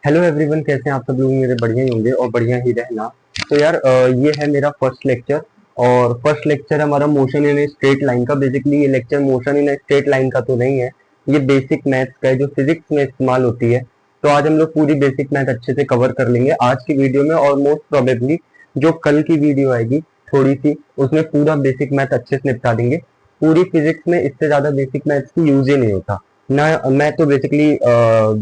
Hello everyone, कैसे हैं आप सब लोग? मेरे बढ़िया ही होंगे और बढ़िया ही रहना। तो यार ये है मेरा फर्स्ट लेक्चर और फर्स्ट लेक्चर हमारा motion in a straight line का। बेसिकली ये lecture motion in a straight line का तो नहीं है, ये बेसिक मैथ्स का है जो फिजिक्स में इस्तेमाल होती है। तो आज हम लोग पूरी बेसिक मैथ अच्छे से कवर कर लेंगे आज की वीडियो में, और मोस्ट प्रोबेबली जो कल की वीडियो आएगी थोड़ी सी, उसमें पूरा बेसिक मैथ अच्छे से निपटा देंगे। पूरी फिजिक्स में इससे ज्यादा बेसिक मैथ्स की यूज ही नहीं होता ना। मैं तो बेसिकली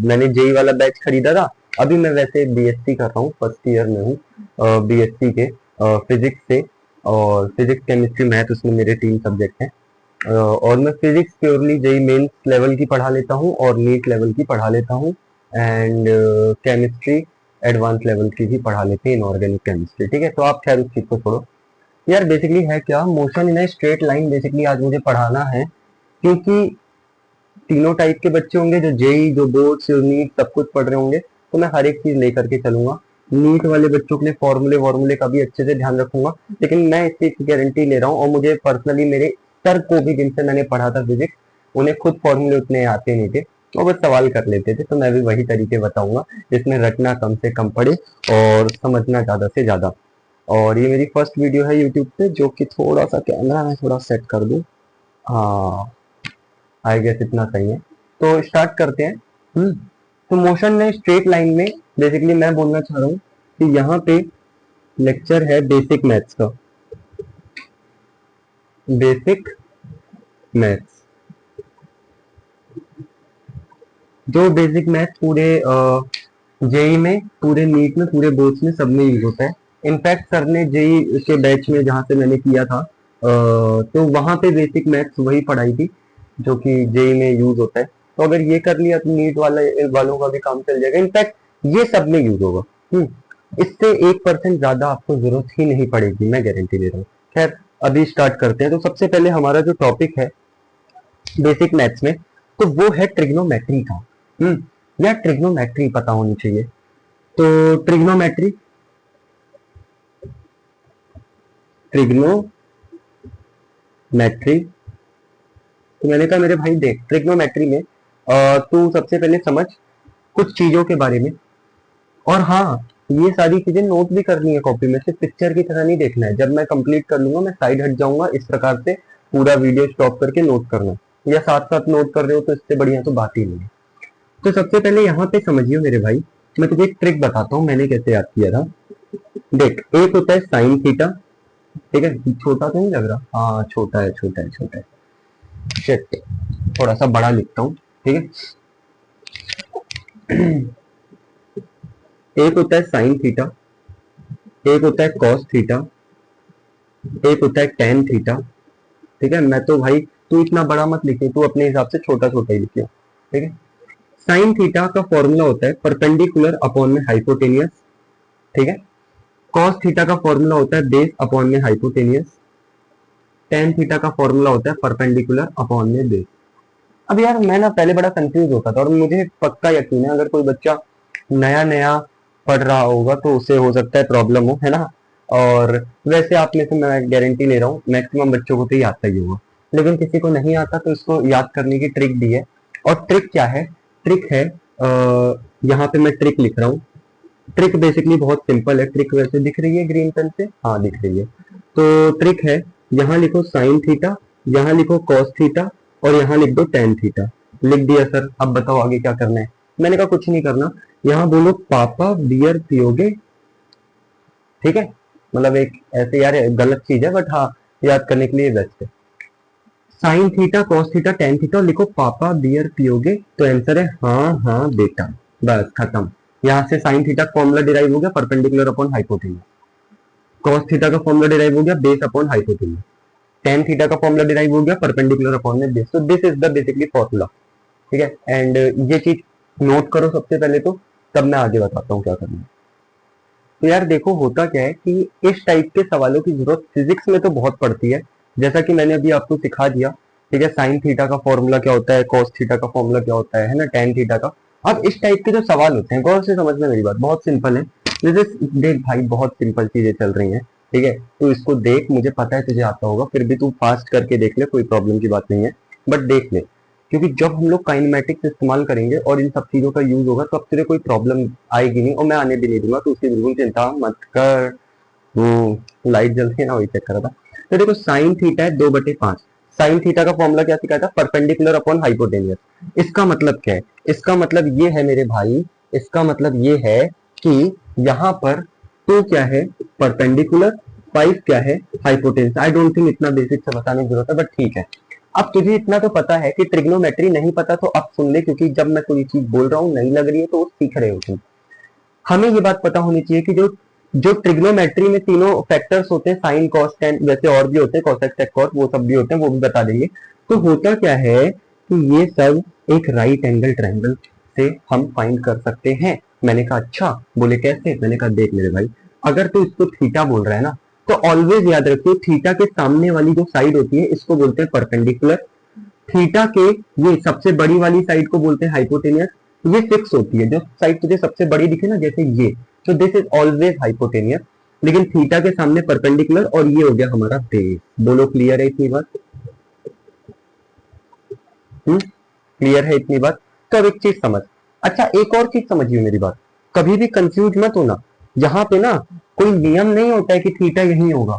मैंने जेई वाला बैच खरीदा था। अभी मैं वैसे बीएससी कर रहा हूँ, फर्स्ट ईयर में हूँ बीएससी के फिजिक्स से। और फिजिक्स केमिस्ट्री मैथ उसमें मेरे 3 सब्जेक्ट हैं। और मैं physics purely JEE Mains level की पढ़ा लेता हूँ और नीट लेवल की पढ़ा लेता हूँ। एंड केमिस्ट्री एडवांस लेवल की भी पढ़ा लेते हैं, इनऑर्गेनिक केमिस्ट्री। ठीक है, तो आप खैर उस चीज को छोड़ो। यार बेसिकली है क्या, motion in a straight line basically आज मुझे पढ़ाना है, क्योंकि तीनों टाइप के बच्चे होंगे, जो जेई, जो बोर्ड, जो नीट, सब कुछ पढ़ रहे होंगे। तो मैं हर एक चीज लेकर के चलूंगा। नीट वाले बच्चों के लिए फॉर्मूले वॉर्मूले का भी अच्छे से ध्यान रखूंगा, लेकिन मैं इस चीज की गारंटी ले रहा हूँ। और मुझे पर्सनली मेरे सर को भी, जिनसे मैंने पढ़ा था फिजिक्स, उन्हें खुद फॉर्मूले उतने आते नहीं थे, वो बस सवाल कर लेते थे। तो मैं भी वही तरीके बताऊंगा जिसमें रटना कम से कम पड़े और समझना ज्यादा से ज्यादा। और ये मेरी फर्स्ट वीडियो है यूट्यूब पे, जो कि थोड़ा सा कैमरा मैं थोड़ा सेट कर दूं। हाँ, आई गेस इतना सही है। तो स्टार्ट करते हैं। तो मोशन में स्ट्रेट लाइन में बेसिकली मैं बोलना चाह रहा हूँ कि यहाँ पे लेक्चर है बेसिक मैथ्स का। बेसिक मैथ्स, जो बेसिक मैथ्स पूरे जेई में, पूरे नीट में, पूरे बोर्ड्स में, सब में यूज होता है। इनफैक्ट सर ने जेई के बैच में जहाँ से मैंने किया था तो वहां पे बेसिक मैथ्स वही पढ़ाई थी जो कि जेई में यूज होता है। तो अगर ये कर लिया तो नीट वालों का भी काम चल जाएगा। इनफैक्ट ये सब में यूज होगा। इससे 1% ज्यादा आपको जरूरत ही नहीं पड़ेगी, मैं गारंटी दे रहा हूँ। खैर, अभी स्टार्ट करते हैं। तो सबसे पहले हमारा जो टॉपिक है बेसिक मैथ्स में, तो वो है ट्रिग्नोमेट्री का। या ट्रिग्नोमेट्री पता होनी चाहिए। तो ट्रिग्नोमेट्री, ट्रिग्नोमेट्री, तो मैंने कहा मेरे भाई देख, ट्रिग्नोमेट्री में तू सबसे पहले समझ कुछ चीजों के बारे में। और हाँ, ये सारी चीजें नोट भी करनी है कॉपी में, सिर्फ पिक्चर की तरह नहीं देखना है। जब मैं कंप्लीट कर लूंगा मैं साइड हट जाऊंगा, इस प्रकार से पूरा वीडियो स्टॉप करके नोट करना। या साथ साथ नोट कर रहे हो तो इससे बढ़िया तो बात ही नहीं है। तो सबसे पहले यहाँ पे समझिए मेरे भाई, मैं तुझे एक ट्रिक बताता हूँ मैंने कैसे याद किया था। देख, एक होता है साइन थीटा। ठीक है, छोटा तो नहीं लग रहा? हाँ, छोटा है, छोटा है, छोटा है। शिट, थोड़ा सा बड़ा लिखता हूँ। ठीक है, एक होता है साइन थीटा, एक होता है कॉस थीटा, एक होता है टेन थीटा। ठीक है, मैं तो भाई, तू इतना बड़ा मत लिखे, तू अपने हिसाब से छोटा छोटा ही लिखियो। ठीक है, साइन थीटा का फॉर्मूला होता है परपेंडिकुलर अपॉन में हाइपोटेनियस। ठीक है, कॉस थीटा का फॉर्मूला होता है बेस अपॉन में हाइपोटेनियस। टेन थीटा का फॉर्मूला होता है परपेंडिकुलर अपॉन में बेस। अब यार मैं ना पहले बड़ा कंफ्यूज होता था, और मुझे पक्का यकीन है अगर कोई बच्चा नया नया पढ़ रहा होगा तो उसे हो सकता है प्रॉब्लम हो, है ना। और वैसे आप में से मैं गारंटी ले रहा हूँ मैक्सिमम बच्चों को तो ये आता ही होगा, लेकिन किसी को नहीं आता तो इसको याद करने की ट्रिक दी है। और ट्रिक क्या है? ट्रिक है, यहाँ पे मैं ट्रिक लिख रहा हूँ। ट्रिक बेसिकली बहुत सिंपल है। ट्रिक वैसे दिख रही है ग्रीन पेन से? हाँ, दिख रही है। तो ट्रिक है, यहाँ लिखो साइन थीटा, यहाँ लिखो कॉस थीटा, और यहाँ लिख दो टेन थीटा। लिख दिया सर, अब बताओ आगे क्या करना है। मैंने कहा कुछ नहीं करना, यहाँ बोलो पापा बियर पियोगे। ठीक है, मतलब एक ऐसे यार गलत चीज है, बट हाँ याद करने के लिए बेस्ट है। Sine theta, cos theta, tan theta, लिखो पापा बियर पियोगे, तो आंसर है हाँ हाँ बेटा। बस खत्म। यहाँ से साइन थीटा का फॉर्मूला डिराइव हो गया perpendicular upon hypotenuse. Cos theta का फॉर्मूला डिराइव हो गया base upon hypotenuse. Tan theta का फॉर्मूला डिराइव हो गया परपेंडिकुलर अपॉन में बेस। तो this is the basically formula. ठीक है, एंड ये चीज नोट करो सबसे पहले, तो तब मैं आगे बताता हूँ क्या करना है। तो यार देखो, होता क्या है कि इस टाइप के सवालों की जरूरत फिजिक्स में तो बहुत पड़ती है, जैसा कि मैंने अभी आपको सिखा दिया। ठीक है, साइन थीटा का फॉर्मूला क्या होता है, कॉस थीटा का फॉर्मूला क्या होता है ना, टेन थीटा का। अब इस टाइप के जो सवाल होते हैं, गौर से समझना मेरी बात, बहुत सिंपल है। जैसे देख भाई, बहुत सिंपल चीजें चल रही हैं। ठीक है, तू इसको देख, मुझे पता है तुझे आता होगा, फिर भी तू फास्ट करके देख ले, कोई प्रॉब्लम की बात नहीं है, बट देख ले। क्योंकि जब हम लोग काइनेमेटिक्स इस्तेमाल करेंगे और इन सब चीजों का यूज होगा तब तेरे कोई प्रॉब्लम आएगी नहीं, और मैं आने भी नहीं दूंगा, तो उसकी बिल्कुल चिंता मत कर। वो लाइट जलती है ना, वही चेक कर रहा था। तो देखो साइन थीटा है 2/5। साइन थीटा का फॉर्मूला क्या सिखाया था? Perpendicular upon hypotenuse. इसका मतलब क्या है? इसका मतलब ये है मेरे भाई, इसका मतलब ये है कि यहाँ पर 2 क्या है? परपेंडिकुलर। 5 क्या है? हाइपोटेन्यूस। आई डोंट थिंक इतना बेसिक से बताने की जरूरत है, बट ठीक है। अब तुझे इतना तो पता है कि ट्रिग्नोमेट्री नहीं पता तो अब सुन ले, क्योंकि जब मैं कोई चीज बोल रहा हूँ नहीं लग रही है तो वो सीख रहे हो तुम। हमें ये बात पता होनी चाहिए कि जो जो ट्रिग्नोमेट्री में तीनों फैक्टर्स होते हैं, साइन कॉस टेन, वैसे और भी होते हैं, कॉसेक टेक कॉस, वो सब भी होते हैं, वो भी बता देंगे। तो होता क्या है कि ये सब एक राइट एंगल ट्रायंगल से हम फाइंड कर सकते हैं। मैंने कहा अच्छा, बोले कैसे? मैंने कहा देख मेरे भाई, अगर तू इसको थीटा बोल रहा है ना, तो ऑलवेज याद रखियो थीटा के सामने वाली जो साइड होती है इसको बोलते हैं परपेंडिकुलर। थीटा के ये सबसे बड़ी वाली साइड को बोलते हैं हाइपोटेनियस। ये फिक्स होती है, जो साइड तुझे सबसे बड़ी दिखे ना, जैसे ये, तो दिस इज ऑलवेज हाइपोटेनियस। लेकिन थीटा के सामने परपेंडिकुलर, और ये हो गया हमारा बेस। बोलो क्लियर है इतनी बात? क्लियर है इतनी बात? तो अब एक चीज समझ। अच्छा एक और चीज समझिए मेरी बात, कभी भी कंफ्यूज मत होना। यहाँ पे ना कोई नियम नहीं होता है कि थीटा यही होगा।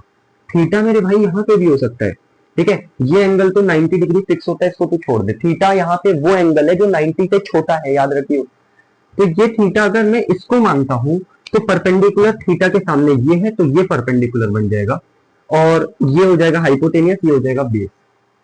थीटा मेरे भाई यहाँ पे भी हो सकता है, ठीक है। ये एंगल तो 90 डिग्री फिक्स होता है, इसको तू छोड़ दे। थीटा यहाँ पे वो एंगल है जो 90 से छोटा है, याद रखियो। तो ये थीटा अगर मैं इसको मानता हूं तो परपेंडिकुलर थीटा के सामने ये है, तो ये परपेंडिकुलर बन जाएगा, और ये हो जाएगा हाइपोटेनियस, ये हो जाएगा बेस।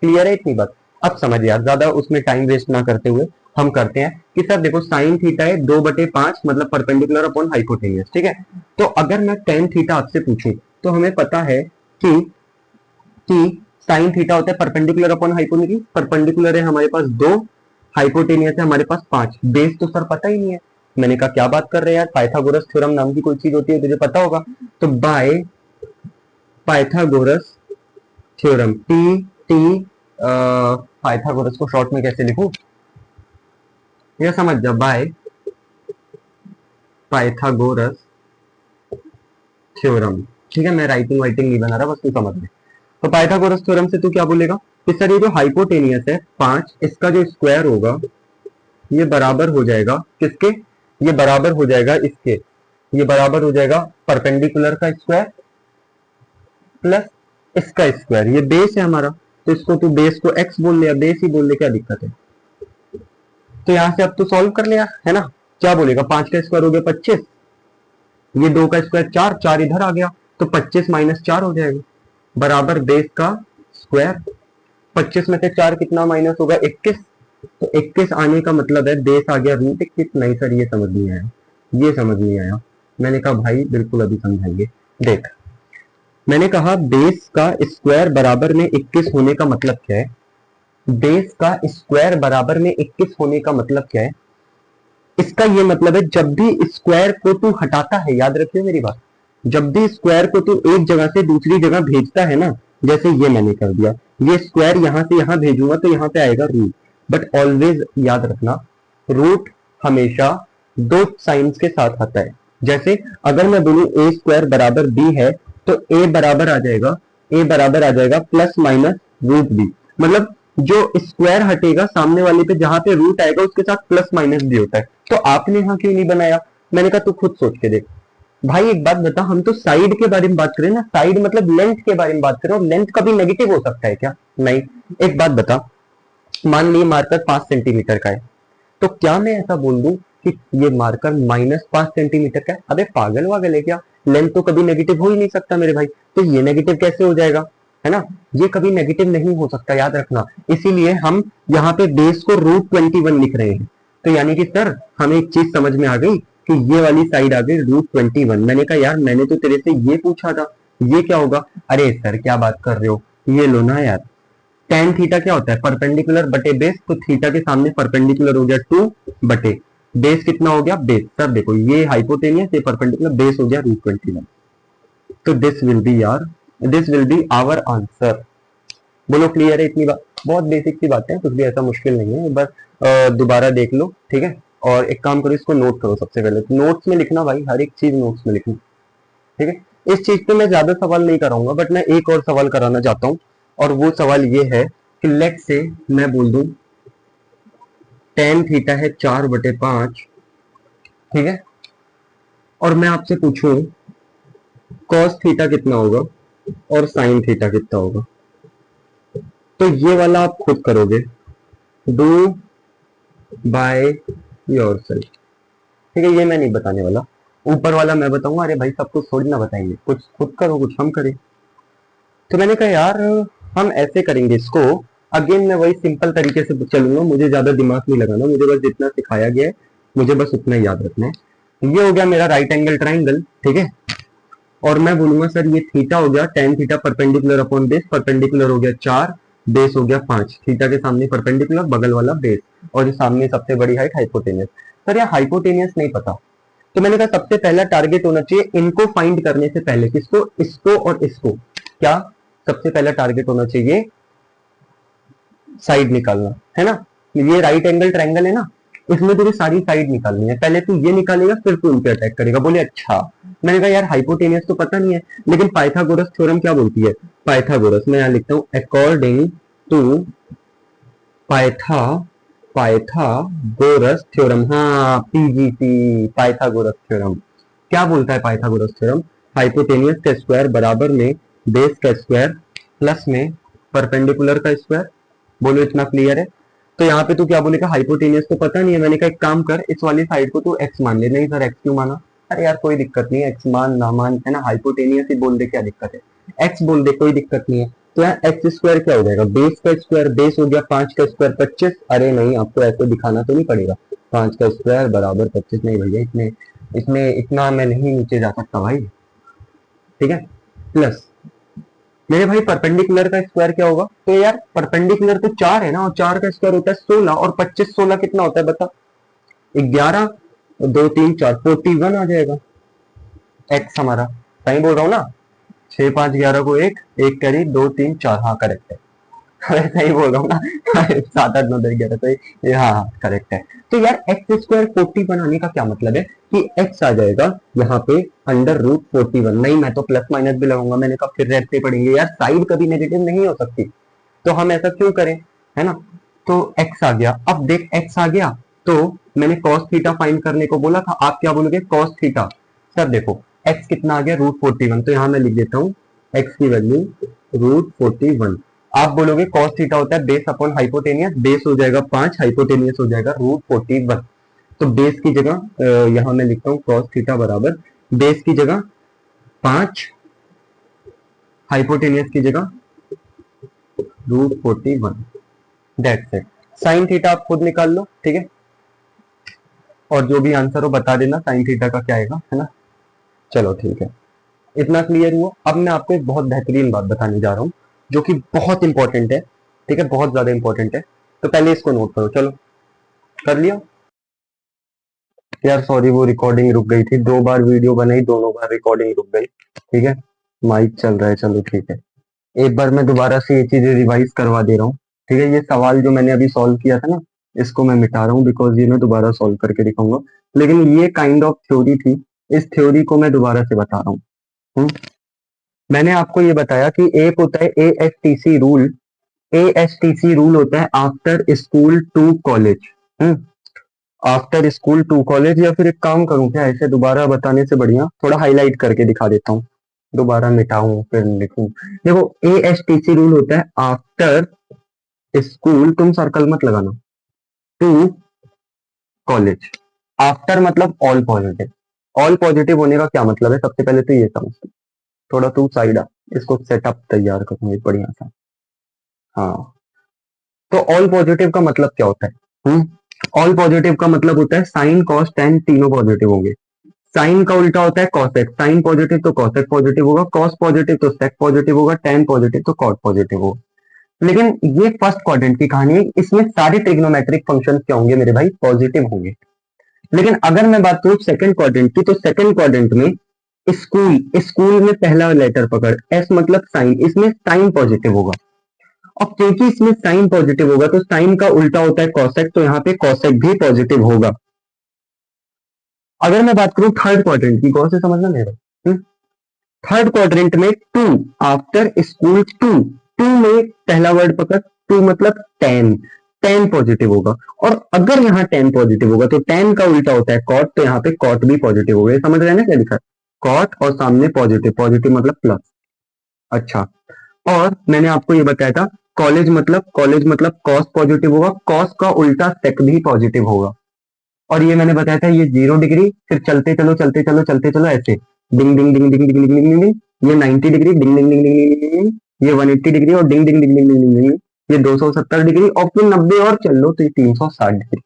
क्लियर है इतनी बात? अब समझ यार, ज्यादा उसमें टाइम वेस्ट ना करते हुए हम करते हैं कि सर देखो साइन थीटा है 2/5, मतलब परपेंडिकुलर अपॉन हाइपोटेनियस, ठीक है। तो अगर मैं टेन थीटा आपसे पूछूं, तो हमें पता है कि साइन थीटा होता है परपेंडिकुलर अपॉन हाइपोटेनियस। परपेंडिकुलर है हमारे पास 2, हाइपोटेनियस है हमारे पास 5। बेस तो सर पता ही नहीं है। मैंने कहा क्या बात कर रहे हैं यार, पाइथागोरस थ्योरम नाम की कोई चीज होती है, तुझे पता होगा। तो by Pythagoras theorem, T T Pythagoras को शॉर्ट में कैसे लिखूं, यह समझ जा, बाय पाइथागोरस थ्योरम, ठीक है। मैं राइटिंग वाइटिंग नहीं बना रहा, बस तू समझ ले। तो पाइथागोरस थ्योरम से तू क्या बोलेगा कि सर ये जो हाइपोटेनियस है 5, इसका जो स्क्वायर होगा ये बराबर हो जाएगा किसके? ये बराबर हो जाएगा इसके, ये बराबर हो जाएगा परपेंडिकुलर का स्क्वायर प्लस इसका स्क्वायर। ये बेस है हमारा, तो इसको तू बेस को x बोल ले, बेस ही बोल ले, क्या दिक्कत है? तो यहां से अब तू सॉल्व कर लिया है ना। क्या बोलेगा? 5 का स्क्वायर हो गया 25, ये 2 का स्क्वायर 4, 4 इधर आ गया, तो 25 माइनस 4 हो जाएगा बराबर बेस का स्क्वायर। 25 में से 4 कितना माइनस होगा? 21। तो 21 आने का मतलब है बेस आ गया √21। नहीं सर ये समझ नहीं आया, ये समझ नहीं आया। मैंने कहा भाई बिल्कुल अभी समझाएंगे। देख, मैंने कहा बेस का स्क्वायर बराबर में 21 होने का मतलब क्या है? बेस का स्क्वायर बराबर में 21 होने का मतलब क्या है? इसका ये मतलब है जब भी स्क्वायर को तू हटाता है, याद रखियो मेरी बात, जब भी स्क्वायर को तू एक जगह से दूसरी जगह भेजता है ना, जैसे ये मैंने कर दिया, ये स्क्वायर यहां से यहां भेजूंगा तो यहां पे आएगा रूट। बट ऑलवेज याद रखना, रूट हमेशा 2 साइंस के साथ आता है। जैसे अगर मैं बोलूं ए स्क्वायर बराबर बी है, तो ए बराबर आ जाएगा, ए बराबर आ जाएगा प्लस माइनस रूट बी। मतलब जो स्क्वायर हटेगा सामने वाले पे, जहां पे रूट आएगा उसके साथ प्लस माइनस भी होता है। तो आपने यहां क्यों नहीं बनाया? मैंने कहा तू खुद सोच के देख। भाई एक बात बता, हम तो साइड के बारे में बात करें ना, साइड मतलब लेंथ के बारे में बात करें, और लेंथ कभी नेगेटिव हो सकता है क्या? नहीं। एक बात बता, मान ली मार्कर 5 सेंटीमीटर का है, तो क्या मैं ऐसा बोल दूं कि ये मार्कर -5 सेंटीमीटर का है? अबे पागल वागल है क्या? लेंथ तो कभी नेगेटिव हो ही नहीं सकता मेरे भाई, तो ये नेगेटिव कैसे हो जाएगा? है ना, ये कभी नेगेटिव नहीं हो सकता, याद रखना। इसीलिए हम यहाँ पे बेस को √21 लिख रहे हैं। तो यानी कि सर हमें एक चीज समझ में आ गई कि ये वाली साइड आ गई √21। मैंने कहा यार मैंने तो तेरे से ये पूछा था, ये क्या होगा? अरे सर क्या बात कर रहे हो, ये लो ना यार, टेन थीटा क्या होता है? परपेंडिकुलर बटे बेस। तो थीटा के सामने परपेंडिकुलर हो गया 2 बटे बेस, कितना हो गया? बेस। सर देखो ये हाइपोटेनियस, ये परपेंडिकुलर, बेस हो गया √21। तो दिस विल बी यार, this will be our answer. बोलो क्लियर है इतनी बात? बहुत बेसिक सी बात है, कुछ भी ऐसा मुश्किल नहीं है, बस दोबारा देख लो, ठीक है। और एक काम करो, इसको नोट करो सबसे पहले, नोट्स में लिखना भाई, हर एक चीज नोट्स में लिखना, ठीक है। इस चीज पे मैं ज्यादा सवाल नहीं कराऊंगा, बट मैं एक और सवाल कराना चाहता हूँ, और वो सवाल ये है कि लेट से मैं बोल दूं टेन थीटा है 4/5, ठीक है। और मैं आपसे पूछूं कॉस थीटा कितना होगा और साइन थीटा कितना होगा, तो ये वाला आप खुद करोगे, डू बाय योर सेल्फ, ठीक है। ये मैं नहीं बताने वाला, ऊपर वाला मैं बताऊंगा। अरे भाई सब कुछ थोड़ी ना बताएंगे, कुछ खुद करो कुछ हम करें। तो मैंने कहा यार हम ऐसे करेंगे इसको। अगेन मैं वही सिंपल तरीके से चलूंगा, मुझे ज्यादा दिमाग नहीं लगाना, मुझे बस जितना सिखाया गया है मुझे बस उतना ही याद रखना है। ये हो गया मेरा राइट एंगल ट्राइंगल, ठीक है। और मैं बोलूंगा सर ये थीटा हो गया tan theta perpendicular upon base, perpendicular हो गया 4, बेस हो गया 5, थीटा के सामने परपेंडिकुलर, बगल वाला बेस, और ये सामने सबसे बड़ी हाइट हाइपोटेनियस। सर ये हाइपोटेनियस नहीं पता, तो मैंने कहा सबसे पहला टारगेट होना चाहिए इनको फाइंड करने से पहले, किसको, इसको और इसको, क्या सबसे पहला टारगेट होना चाहिए साइड निकालना, है ना। ये राइट एंगल ट्रायंगल है ना, इसमें तुझे सारी साइड निकालनी है, पहले तू ये निकालेगा फिर तू उन पे अटैक करेगा। बोले अच्छा। मैंने कहा यार हाइपोटेनियस तो पता नहीं है, लेकिन पाइथागोरस थ्योरम क्या बोलती है, पाइथागोरस मैं यहां लिखता हूं अकॉर्डिंग टू पाइथा पाइथागोरस थ्योरम, हाँ पीजीसी पाइथागोरस थ्योरम क्या बोलता है, पाइथागोरस थ्योरम हाइपोटेनियस का स्क्वायर बराबर में बेस का स्क्वायर प्लस में परपेंडिकुलर का स्क्वायर। बोलो इतना क्लियर है। तो यहाँ पे तू क्या बोलेगा, हाइपोटेनियस तो पता नहीं है। मैंने कहा एक काम कर, इस वाली साइड को तू एक्स मान ले। नहीं सर एक्स क्यों माना, अरे यार कोई दिक्कत नहीं है, एक्स मान ना मान है ना, हाइपोटेनियस ही बोल दे, क्या दिक्कत है, एक्स बोल दे कोई दिक्कत नहीं है। तो यहाँ एक्स स्क्वायर क्या हो जाएगा, बेस का स्क्वायर, बेस हो गया 5 का स्क्वायर 25, अरे नहीं आपको ऐसे दिखाना तो नहीं पड़ेगा, 5 का स्क्वायर बराबर 25, नहीं भैया इसमें इसमें इतना मैं नहीं नीचे जा सकता भाई, ठीक है। प्लस मेरे भाई परपेंडिकुलर का स्क्वायर क्या होगा, तो यार परपेंडिकुलर तो 4 है ना, और 4 का स्क्वायर होता है 16, और 25 16 कितना होता है बता, 11, 2 3 4 41 आ जाएगा एक्स हमारा। सही बोल रहा हूँ ना, 6 5 11 को एक एक करी 2 3 4, हाँ करेक्ट है। अरे सही बोल रहा हूँ ना 7 8 9 10 11, तो ये हाँ हाँ करेक्ट है। तो यार एक्स स्क्वायर 40 बनाने का क्या मतलब है कि एक्स आ जाएगा यहाँ पे √41। नहीं मैं तो प्लस माइनस भी लगाऊंगा, मैंने कहा फिर रहते पढ़ेंगे यार, साइड कभी नेगेटिव नहीं हो सकती, तो हम ऐसा क्यों करें, है ना। तो एक्स आ गया, अब देख एक्स आ गया, तो मैंने cos थीटा फाइंड करने को बोला था, आप क्या बोलोगे cos थीटा। सर देखो एक्स कितना आ गया √41, तो यहां मैं लिख देता हूं एक्स की वैल्यू √41। आप बोलोगे cos थीटा होता है बेस अपॉन हाइपोटेनियस, बेस हो जाएगा 5, हाइपोटेनियस हो जाएगा √41। तो बेस की जगह यहां मैं लिखता हूं cos थीटा बराबर बेस की जगह 5, हाइपोटेनियस की जगह √41, दैट्स इट। साइन थीटा आप खुद निकाल लो, ठीक है, और जो भी आंसर हो बता देना साइन थीटा का क्या आएगा, है ना। चलो ठीक है, इतना क्लियर हुआ। अब मैं आपको एक बहुत बेहतरीन बात बताने जा रहा हूँ जो कि बहुत इंपॉर्टेंट है, ठीक है, बहुत ज्यादा इंपॉर्टेंट है। तो पहले इसको नोट करो, चलो कर लिया। यार सॉरी वो रिकॉर्डिंग रुक गई थी, 2 बार वीडियो बनाई, दोनों बार रिकॉर्डिंग रुक गई, ठीक है। माइक चल रहा है, चलो ठीक है। एक बार मैं दोबारा से ये चीजें रिवाइज करवा दे रहा हूँ, ठीक है। ये सवाल जो मैंने अभी सॉल्व किया था ना, इसको मैं मिटा रहा हूँ बिकॉज ये मैं दोबारा सॉल्व करके दिखाऊंगा, लेकिन ये काइंड ऑफ थ्योरी थी, इस थ्योरी को मैं दोबारा से बता रहा हूँ। मैंने आपको ये बताया कि एक होता है ASTC रूल, ASTC रूल होता है after school to college, after school to college. या फिर एक काम करूं क्या, ऐसे दोबारा बताने से बढ़िया थोड़ा हाईलाइट करके दिखा देता हूँ, दोबारा मिटाऊं फिर लिखूं। देखो ASTC रूल होता है आफ्टर स्कूल, तुम सर्कल मत लगाना, टू कॉलेज। आफ्टर मतलब ऑल पॉजिटिव, ऑल पॉजिटिव होने का क्या मतलब है, सबसे पहले तो ये समझ, थोड़ा तू साइड आ, इसको सेटअप तैयार करूंगा बढ़िया सा। हाँ, तो ऑल पॉजिटिव का मतलब क्या होता है, ऑल पॉजिटिव का मतलब होता है साइन कॉस टेन तीनों पॉजिटिव होंगे। साइन का उल्टा होता है कॉसेक, साइन पॉजिटिव तो कॉसेक पॉजिटिव होगा, कॉस पॉजिटिव तो सेक पॉजिटिव होगा, टेन पॉजिटिव तो कॉट पॉजिटिव होगा। लेकिन ये फर्स्ट क्वाड्रेंट की कहानी है, इसमें सारे ट्रिग्नोमेट्रिक फंक्शंस क्या होंगे मेरे भाई, पॉजिटिव होंगे। लेकिन अगर मैं बात करूं सेकंड क्वाड्रेंट की, तो सेकंड क्वाड्रेंट में स्कूल, स्कूल में पहला लेटर पकड़ एस मतलब साइन, इसमें साइन पॉजिटिव होगा। और क्योंकि इसमें साइन पॉजिटिव होगा तो साइन का उल्टा होता है कॉसेक, तो यहाँ पे कॉसेक भी पॉजिटिव होगा। अगर मैं बात करूं थर्ड क्वाड्रेंट की, कौन से समझना मेरा, थर्ड क्वाड्रेंट में to, after school to, to में पहला वर्ड पकड़, टू मतलब टेन, tan पॉजिटिव होगा। और अगर यहाँ tan पॉजिटिव होगा तो tan का उल्टा होता है cot, तो यहाँ पे cot भी पॉजिटिव होगा। समझ रहे हैं ना क्या लिखा है? cot और सामने पॉजिटिव, पॉजिटिव मतलब प्लस। अच्छा, और मैंने आपको ये बताया था कॉलेज मतलब cos पॉजिटिव होगा, cos का उल्टा sec भी पॉजिटिव होगा। और ये मैंने बताया था ये 0 डिग्री, फिर चलते चलो ऐसे डिंग डिंग डिंग डिंग डिंग डिंग डिंग डिंग, ये 90 डिग्री डिंग डिंग डिंग डिंग डिंग डिंग डिंग, ये 180 डिग्री और डिंग डिंग डिंग डिंग डिंग डिंग डिंग, ये 270 डिग्री और फिर 90 और चल लो तो ये 360 डिग्री।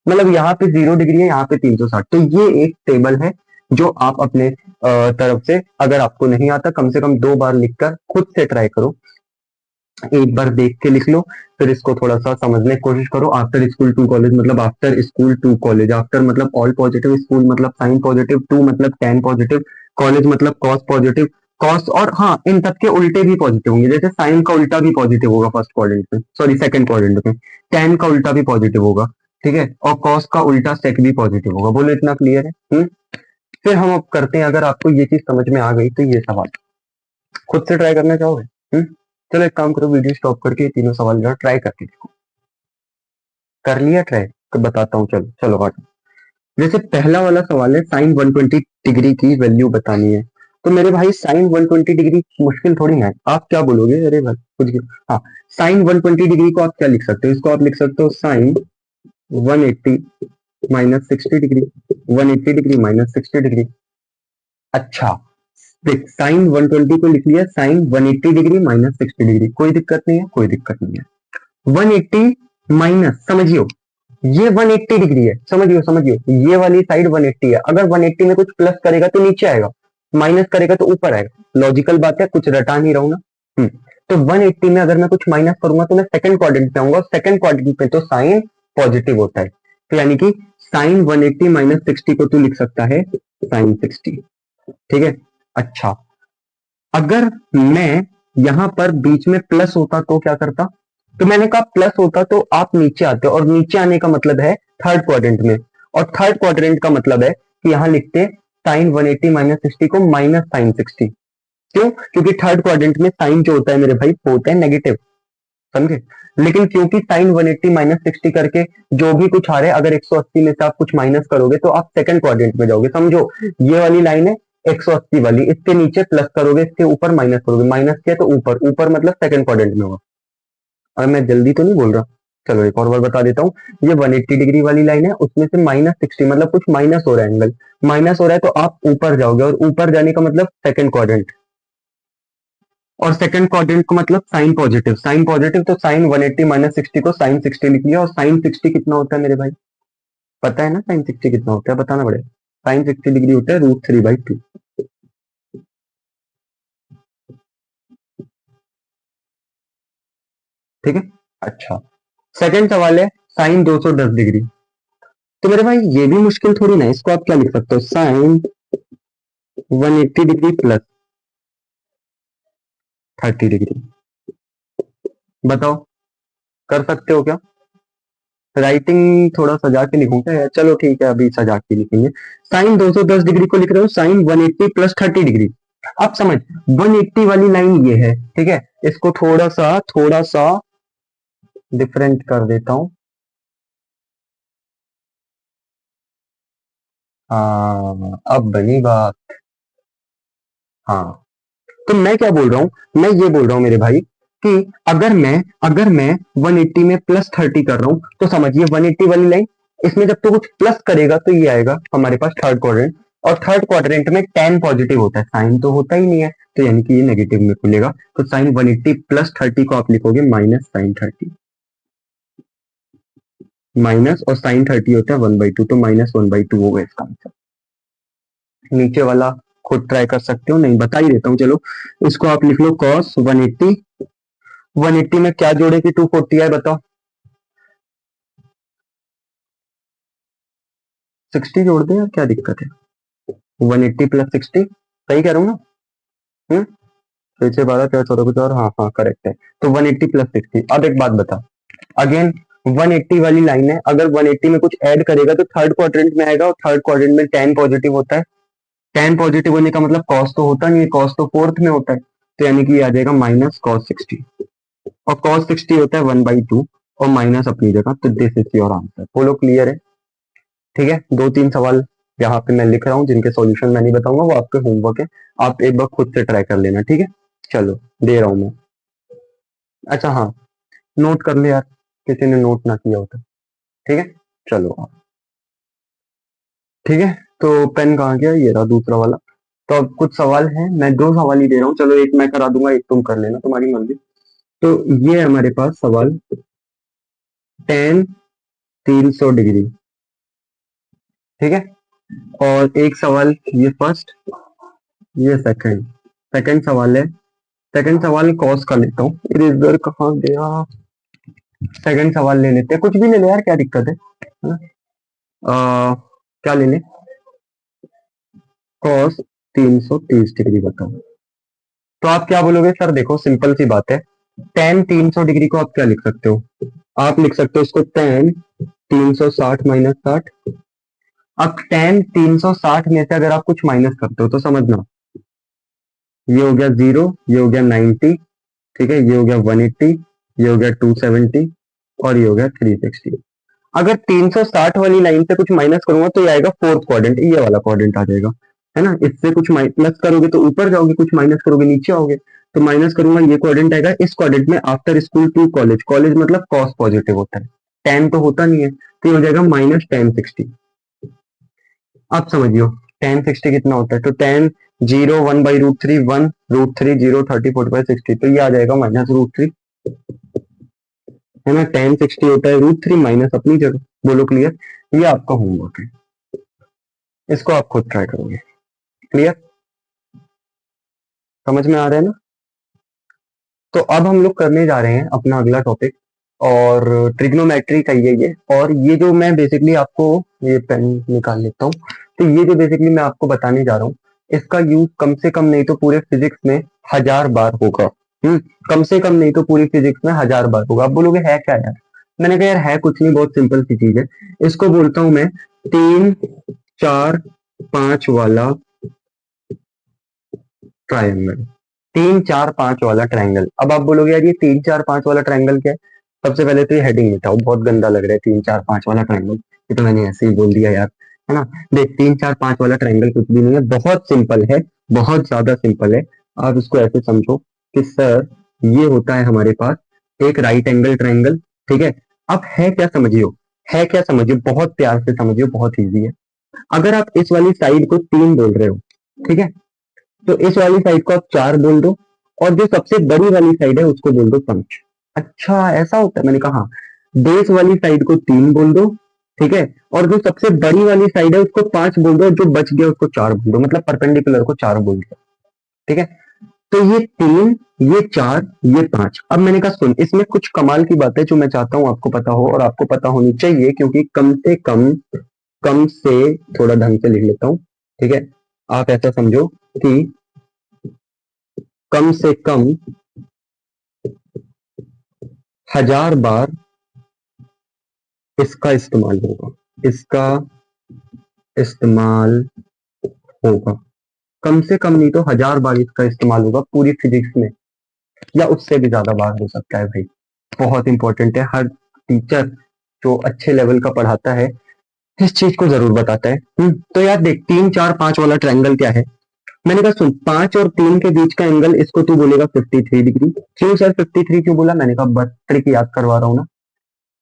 मतलब यहाँ पे 0 डिग्री है, यहाँ पे 360। तो ये एक टेबल है जो आप अपने तरफ से, अगर आपको नहीं आता, कम से कम 2 बार लिखकर खुद से ट्राई करो। एक बार देख के लिख लो, फिर इसको थोड़ा सा समझने की कोशिश करो। आफ्टर स्कूल टू कॉलेज मतलब after school to college, after मतलब ऑल पॉजिटिव, स्कूल मतलब साइन पॉजिटिव, टू मतलब tan पॉजिटिव, कॉलेज मतलब cos पॉजिटिव, cos और हाँ इन सब के उल्टे भी पॉजिटिव होंगे। जैसे साइन का उल्टा भी पॉजिटिव होगा फर्स्ट क्वाड्रेंट में, सॉरी सेकंड क्वाड्रेंट में, tan का उल्टा भी पॉजिटिव होगा, ठीक है, और cos का उल्टा sec भी पॉजिटिव होगा। बोलो इतना क्लियर है? फिर हम अब करते हैं, अगर आपको ये चीज समझ में आ गई तो ये सवाल खुद से ट्राई करना चाहोगे? चलो एक काम करो, वीडियो स्टॉप करके ये तीनों सवाल जरा ट्राई करके देखो। कर लिया ट्राई? तो बताता हूँ, चलो चलो हटो। जैसे पहला वाला सवाल है, साइन 120 डिग्री की वैल्यू बतानी है। तो मेरे भाई साइन 120 डिग्री मुश्किल थोड़ी ना है। आप क्या बोलोगे? अरे भाई कुछ भी। हाँ, साइन 120 डिग्री को आप क्या लिख सकते हो? इसको आप लिख सकते हो sine 180 minus 60 degree, 180 degree minus 60 degree. अच्छा, देख साइन 120 को लिख लिया साइन 180 डिग्री माइनस 60 डिग्री, कोई दिक्कत नहीं है, कोई दिक्कत नहीं है। 180 माइनस, समझियो ये 180 डिग्री है, समझियो समझियो, ये वाली साइड 180 है। अगर 180 में कुछ प्लस करेगा तो नीचे आएगा, माइनस करेगा तो ऊपर आएगा। लॉजिकल बात है, कुछ रटा नहीं रहा हूं ना। तो 180 में अगर मैं कुछ माइनस करूंगा तो मैं सेकंड क्वाड्रेंट पे आऊंगा, सेकंड क्वाड्रेंट पे तो साइन पॉजिटिव होता है। तो यानी कि साइन 180 माइनस 60 को तू लिख सकता है साइन 60, ठीक है। अच्छा, अगर मैं यहां पर बीच में प्लस होता तो क्या करता? तो मैंने कहा प्लस होता तो आप नीचे आते, और नीचे आने का मतलब है थर्ड क्वाड्रेंट में, और थर्ड क्वाड्रेंट का मतलब है कि यहां लिखते साइन 180 माइनस 60 को माइनस साइन 60। क्यों? क्योंकि थर्ड क्वाड्रेंट में साइन जो होता है मेरे भाई वो होता है नेगेटिव, समझे। लेकिन क्योंकि साइन 180 माइनस 60 करके जो भी कुछ आ रहा है, अगर 180 में से आप कुछ माइनस करोगे तो आप सेकंड क्वाड्रेंट में जाओगे। समझो ये वाली लाइन है 180 वाली, इसके नीचे प्लस करोगे, इसके ऊपर माइनस करोगे, माइनस किया तो ऊपर, ऊपर मतलब सेकंड क्वाड्रेंट में होगा। और मैं जल्दी तो नहीं बोल रहा, चलो एक और बार बता देता हूँ। ये 180 डिग्री वाली लाइन है, उसमें से माइनस 60 मतलब कुछ माइनस हो रहा है, एंगल माइनस हो रहा है, तो आप ऊपर जाओगे, और ऊपर जाने का मतलब सेकंड क्वाड्रेंट, और सेकंड क्वाड्रेंट को मतलब साइन पॉजिटिव, साइन पॉजिटिव तो साइन 180 माइनस 60 को साइन 60 लिख लिया। और साइन 60 कितना होता है मेरे भाई? पता है ना साइन 60 कितना होता है? बताना पड़ेगा। साइन 60 डिग्री होता है √3/2, ठीक है। अच्छा, सेकंड सवाल है साइन 210 डिग्री। तो मेरे भाई ये भी मुश्किल थोड़ी ना है, इसको आप क्या लिख सकते हो? Sine 180 degree plus 30 degree. बताओ कर सकते हो क्या? राइटिंग थोड़ा सजा के लिखूं क्या यार? चलो ठीक है, अभी सजा के लिखेंगे। साइन 210 डिग्री को लिख रहे हो साइन 180 प्लस 30 डिग्री। आप समझ, 180 वाली लाइन ये है, ठीक है। इसको थोड़ा सा डिफरेंट कर देता हूं। हाँ अब बनी बात। हाँ, तो मैं क्या बोल रहा हूं, मैं ये बोल रहा हूं मेरे भाई कि अगर मैं 180 में प्लस 30 कर रहा हूं, तो समझिए 180 वाली लाइन, इसमें जब तो कुछ प्लस करेगा तो ये आएगा हमारे पास थर्ड क्वाड्रेंट, और थर्ड क्वाड्रेंट में tan पॉजिटिव होता है, साइन तो होता ही नहीं है, तो यानी कि ये नेगेटिव में खुलेगा। तो साइन 180 प्लस 30 को आप लिखोगे माइनस साइन 30, माइनस, और साइन 30 होता है 1/2, तो माइनस 1/2 होगा इसका आंसर। नीचे वाला खुद ट्राई कर सकते हो, नहीं बता ही देता हूँ चलो। इसको आप लिख लो cos 180, 180 में क्या जोड़े कि 240 है बताओ? 60 जोड़ दे यार, क्या दिक्कत है? 180 प्लस 60, सही कह रहा हूँ ना? हम्म, फिर से 12 4 14 कुछ और, हाँ हाँ करेक्ट है। तो 180 प्लस 60। अब एक बात बता, अगेन 180 वाली लाइन है, अगर 180 में कुछ ऐड करेगा तो थर्ड क्वाड्रेंट में आएगा, और थर्ड क्वाड्रेंट में tan पॉजिटिव होता है। tan पॉजिटिव होने का मतलब cos तो होता नहीं है, cos तो फोर्थ में होता है, तो यानी कि ये आ जाएगा माइनस cos 60, और cos 60 होता है 1/2, और माइनस अपनी जगह, तो दिस इज योर आंसर। बोलो क्लियर है? ठीक है, 2-3 सवाल यहाँ पे मैं लिख रहा हूँ जिनके सॉल्यूशन मैं नहीं बताऊंगा, वो आपके होमवर्क है, आप एक बार खुद से ट्राई कर लेना। ठीक है, चलो दे रहा हूँ मैं। अच्छा हाँ, नोट कर ले यार, किसी ने नोट ना किया होता। ठीक है, चलो। ठीक है, तो पेन कहाँ गया? ये रहा दूसरा वाला। तो अब कुछ सवाल हैं, मैं 2 सवाल ही दे रहा हूँ, चलो एक मैं करा दूंगा, एक तुम कर लेना, तुम्हारी मर्जी। तो ये है हमारे पास सवाल, टेन 300 डिग्री। ठीक है, और एक सवाल ये फर्स्ट, ये सेकंड। सेकंड सवाल है, सेकंड सवाल कॉस का लेता हूँ, इरेजर कहाँ गया? सेकंड सवाल ले लेते हैं, कुछ भी ले ले यार, क्या दिक्कत है ना? क्या ले ले? कॉस 330 डिग्री बताओ। तो आप क्या बोलोगे सर? देखो सिंपल सी बात है, टेन 300 डिग्री को आप क्या लिख सकते हो? आप लिख सकते हो इसको टेन 360 - 60। अब टेन 360 में से अगर आप कुछ माइनस करते हो तो समझना, ये हो गया 0, ये हो गया 90, ठीक है, ये हो गया 180, ये हो गया 270, और ये हो गया 360। अगर 360 वाली लाइन से कुछ माइनस करूंगा तो ये आएगा फोर्थ क्वाड्रेंट, ये वाला क्वाड्रेंट आ जाएगा, है ना? इससे कुछ प्लस करोगे तो ऊपर जाओगे, कुछ माइनस करोगे नीचे आओगे। तो माइनस करूंगा, ये क्वाड्रेंट आएगा। इस क्वाड्रेंट में after school to college, college मतलब कॉस पॉजिटिव होता है, टेन तो होता नहीं है, तो ये हो जाएगा -1060। आप समझियो, 1060 कितना होता है? तो 10, 0, 1/√3, 1, √3, 0, 30, 45, 60, तो ये आ जाएगा -√3, है ना? 1060 होता है √3 माइनस अपनी जगह। बोलो क्लियर? ये आपका होमवर्क है, इसको आप खुद ट्राई करोगे। क्लियर? समझ में आ रहा है ना? तो अब हम लोग करने जा रहे हैं अपना अगला टॉपिक, और ट्रिग्नोमेट्री का ये और ये जो मैं बेसिकली आपको, ये पेन निकाल लेता हूँ। तो ये जो बेसिकली मैं आपको बताने जा रहा हूँ, इसका यूज कम से कम नहीं तो पूरे फिजिक्स में 1000 बार होगा। कम से कम नहीं तो पूरी फिजिक्स में 1000 बार होगा। आप बोलोगे है क्या यार? मैंने कहा यार है कुछ नहीं, बहुत सिंपल सी चीज है। इसको बोलता हूं मैं 3-4-5 वाला ट्रायंगल। 3-4-5 वाला ट्रायंगल। अब आप बोलोगे यार ये 3-4-5 वाला ट्रायंगल क्या है? सबसे पहले तो ये हेडिंग मिटाओ, बहुत गंदा लग रहा है 3-4-5 वाला ट्रायंगल। ये तो मैंने ऐसे ही बोल दिया यार, है ना? देख, 3-4-5 वाला ट्रायंगल कुछ भी नहीं है, बहुत सिंपल है, बहुत ज्यादा सिंपल है। आप इसको ऐसे समझो कि सर ये होता है हमारे पास एक राइट एंगल ट्रायंगल। ठीक है, अब है क्या समझियो, है क्या समझियो, बहुत प्यार से समझियो, बहुत ईजी है। अगर आप इस वाली साइड को 3 बोल रहे हो, ठीक है, तो इस वाली साइड को आप 4 बोल दो, और जो सबसे बड़ी वाली साइड है उसको बोल दो 5। अच्छा ऐसा होता है? मैंने कहा हाँ। बेस वाली साइड को 3 बोल दो, ठीक है, और जो सबसे बड़ी वाली साइड है उसको 5 बोल दो, और जो बच गया उसको 4 बोल दो, मतलब परपेंडिकुलर को 4 बोल दो। ठीक है, तो ये 3, ये 4, ये 5। अब मैंने कहा सुन, इसमें कुछ कमाल की बात है जो मैं चाहता हूं आपको पता हो, और आपको पता होनी चाहिए, क्योंकि कम से कम, कम से, थोड़ा ढंग से लिख लेता हूं, ठीक है, आप ऐसा समझो कि कम से कम 1000 बार इसका इस्तेमाल होगा, इसका इस्तेमाल होगा। कम से कम नहीं तो 1000 बार इसका इस्तेमाल होगा पूरी फिजिक्स में, या उससे भी ज्यादा बार हो सकता है भाई। बहुत इंपॉर्टेंट है, हर टीचर जो अच्छे लेवल का पढ़ाता है इस चीज को जरूर बताता है। तो यार देख, 3-4-5 वाला ट्रायंगल क्या है? मैंने कहा सुन, 5 और 3 के बीच का एंगल, इसको तू बोलेगा 53 डिग्री। क्यों सर 53 क्यों बोला? मैंने कहा बस ट्रिक याद करवा रहा हूँ ना।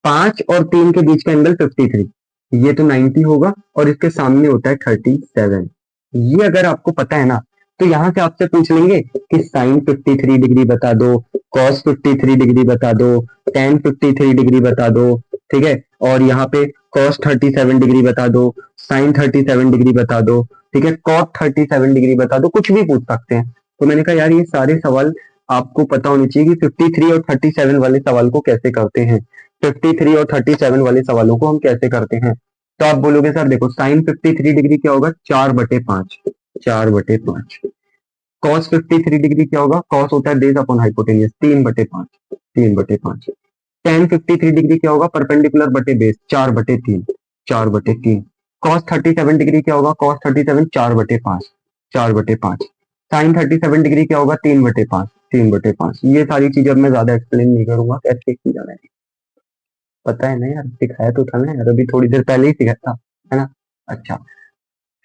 5 और 3 के बीच का एंगल 53, ये तो 90 होगा, और इसके सामने होता है 37। ये अगर आपको पता है ना, तो यहां से आपसे पूछ लेंगे कि साइन 53 डिग्री बता दो, कॉस 53 डिग्री बता दो, टेन 53 डिग्री बता दो, ठीक है, और यहाँ पे कॉस 37 डिग्री बता दो, साइन 37 डिग्री बता दो, ठीक है, कॉट 37 डिग्री बता दो, कुछ भी पूछ सकते हैं। तो मैंने कहा यार ये सारे सवाल आपको पता होने चाहिए कि 53 और 37 वाले सवाल को कैसे करते हैं। 53 और 37 वाले सवालों को हम कैसे करते हैं? तो आप बोलोगे सर देखो, साइन 53 डिग्री क्या होगा? 4/5, 4/5। कॉस 53 डिग्री क्या होगा? कॉस होता है base upon hypotenuse, 3/5, 3/5। Ten 53 degree क्या होगा? परपेंडिकुलर बटे बेस, 4/3, 4/3। कॉस 37 डिग्री क्या होगा? कॉस 37 4/5, 4/5। साइन 37 डिग्री क्या होगा? 3/5, 3/5। ये सारी चीजें अब मैं ज्यादा एक्सप्लेन नहीं करूंगा, कैसे की जाना है। पता है ना यार, सिखाया तो था ना यार, अभी थोड़ी देर पहले ही सिखाया था, है ना। अच्छा,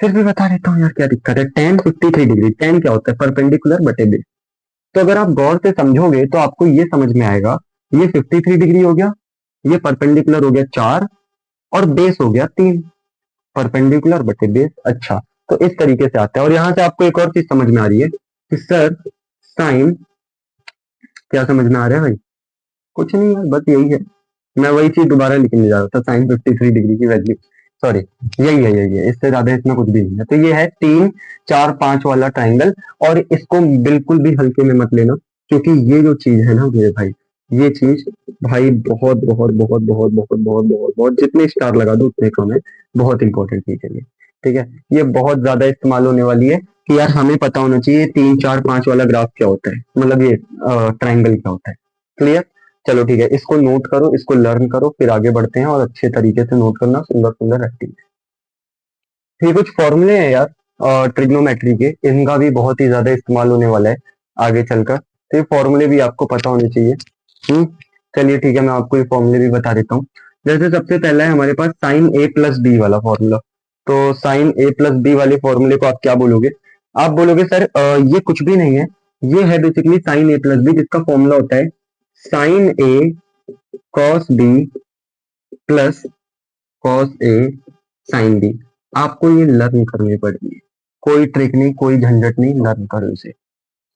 फिर भी बता देता हूँ यार, क्या दिक्कत है। tan 53 डिग्री, tan क्या होता है, परपेंडिकुलर बटे बेस। तो अगर आप गौर से समझोगे तो आपको ये समझ में आएगा, ये 53 डिग्री हो गया, ये परपेंडिकुलर हो गया 4, और बेस हो गया 3, परपेंडिकुलर बटे बेस। अच्छा, तो इस तरीके से आता है। और यहां से आपको एक और चीज समझ में आ रही है कि सर साइन, क्या समझ में आ रहा है भाई? कुछ नहीं यार, बस यही है, मैं वही चीज दोबारा लिखने जा रहा था, साइन 53 डिग्री की वैल्यू, सॉरी, यही है, इससे ज्यादा इसमें कुछ भी नहीं है। तो ये है 3 4 5 वाला ट्राइंगल। और इसको बिल्कुल भी हल्के में मत लेना, क्योंकि ये जो चीज है ना मेरे भाई, ये चीज भाई बहुत बहुत बहुत बहुत बहुत बहुत बहुत बहुत, जितने स्टार लगा दो उतने कम है। बहुत इंपॉर्टेंट चीज है ये, ठीक है। ये बहुत ज्यादा इस्तेमाल होने वाली है कि यार हमें पता होना चाहिए 3 4 5 वाला ग्राफ क्या होता है, मतलब ये ट्राइंगल क्या होता है। क्लियर? चलो ठीक है, इसको नोट करो, इसको लर्न करो, फिर आगे बढ़ते हैं। और अच्छे तरीके से नोट करना, सुंदर सुंदर रखती है। ये कुछ फॉर्मूले हैं यार ट्रिग्नोमेट्री के, इनका भी बहुत ही ज्यादा इस्तेमाल होने वाला है आगे चलकर, तो ये फॉर्मूले भी आपको पता होने चाहिए। हम्म चलिए ठीक है, मैं आपको ये फॉर्मूले भी बता देता हूँ। जैसे सबसे पहला है हमारे पास साइन ए प्लस बी वाला फॉर्मूला। तो साइन ए प्लस बी वाले फॉर्मूले को आप क्या बोलोगे? आप बोलोगे सर ये कुछ भी नहीं है, ये है बेसिकली साइन ए प्लस बी, जिसका फॉर्मूला होता है sine A cos B plus cos A sine B. आपको ये लर्न करनी पड़ेगी, कोई ट्रिक नहीं, कोई झंझट नहीं, लर्न करो इसे।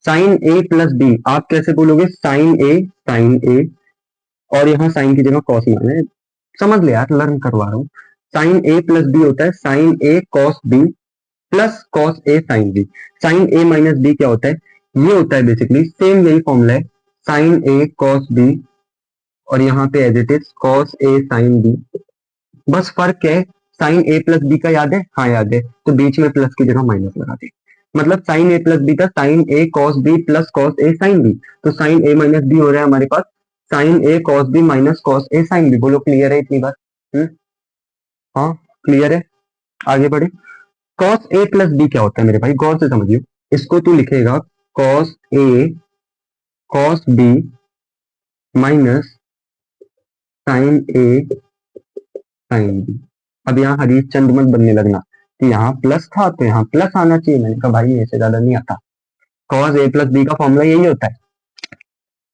साइन ए प्लस बी आप कैसे बोलोगे? साइन ए, और यहाँ साइन की जगह कॉस माना है, समझ ले यार, लर्न करवा रहा हूँ। साइन ए प्लस बी होता है sine A cos B plus cos A sine B. Sine A minus B क्या होता है? ये होता है बेसिकली सेम यही फॉर्मूला है, साइन ए कॉस बी, और यहाँ पे as it is cos A sine B. बस फर्क क्या है, साइन ए प्लस बी का याद है? हाँ याद है, तो बीच में प्लस की जगह माइनस लगा दे। मतलब साइन ए प्लस बी था sign A cos B plus cos A sine B, तो साइन ए माइनस बी हो रहा है हमारे पास sign A cos B minus cos A sine B. बोलो क्लियर है इतनी बात? हाँ क्लियर है, आगे बढ़े। कॉस ए प्लस बी क्या होता है मेरे भाई, गौर से समझिए। इसको तू लिखेगा cos A cos B minus sign A sine B. अब यहाँ हरीशचंद्र मत बनने लगना कि यहाँ प्लस था तो यहाँ प्लस आना चाहिए, मैंने कहा भाई ऐसे ज्यादा नहीं आता। कॉस ए प्लस बी का फॉर्मूला यही होता है,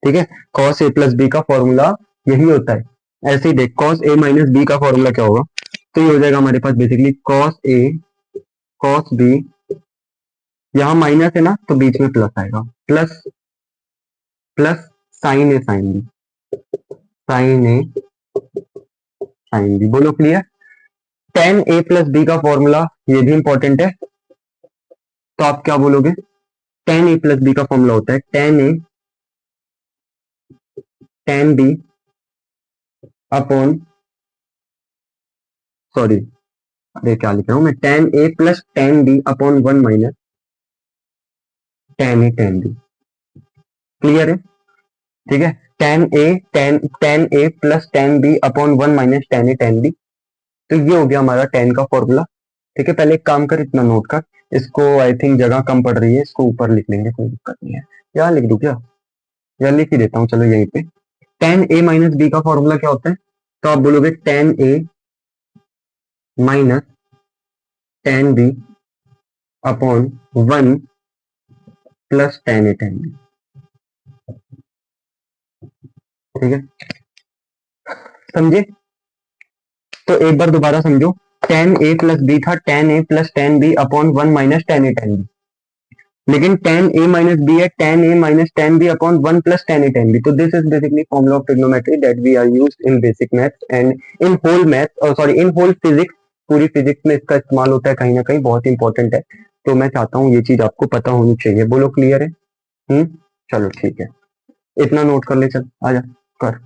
ठीक है। कॉस ए प्लस बी का फॉर्मूला यही होता है। ऐसे ही देख, कॉस ए माइनस बी का फॉर्मूला क्या होगा? तो ये हो जाएगा हमारे पास basically cos A cos B, यहाँ माइनस है ना तो बीच में प्लस आएगा, प्लस प्लस साइन ए साइन बी, साइन ए साइन बी। बोलो clear? Ten A plus B का फॉर्मूला ये भी इंपॉर्टेंट है, तो आप क्या बोलोगे? टेन ए प्लस बी का फॉर्मूला होता है tan A tan B upon, sorry अरे क्या लिख रहा हूं मैं, tan A plus tan B upon one minus tan A tan B. Clear है? ठीक है, tan A plus tan B upon one minus tan A tan B. तो ये हो गया हमारा टेन का फॉर्मूला। ठीक है, पहले एक काम कर, इतना नोट कर इसको, आई थिंक जगह कम पड़ रही है, इसको ऊपर लिख लेंगे, कोई दिक्कत नहीं है। यहाँ लिख दूं क्या? या लिख ही देता हूँ, चलो यहीं पे। टेन ए माइनस बी का फॉर्मूला क्या होता है? तो आप बोलोगे tan A minus tan B upon one plus tan A tan B. ठीक है, समझे? तो एक बार दोबारा समझो, टेन ए प्लस बी था tan A plus tan B upon one minus tan A tan B, लेकिन टेन ए माइनस बी है tan A minus tan B upon one plus tan A tan B. तो this is basically formula of trigonometry that we are used in basic maths and in whole maths, sorry in whole physics. पूरी physics में इसका इस्तेमाल होता है, कहीं ना कहीं बहुत इंपॉर्टेंट है। तो मैं चाहता हूँ ये चीज आपको पता होनी चाहिए। बोलो क्लियर है? हम्म चलो ठीक है, इतना नोट कर ले, चल आजा कर।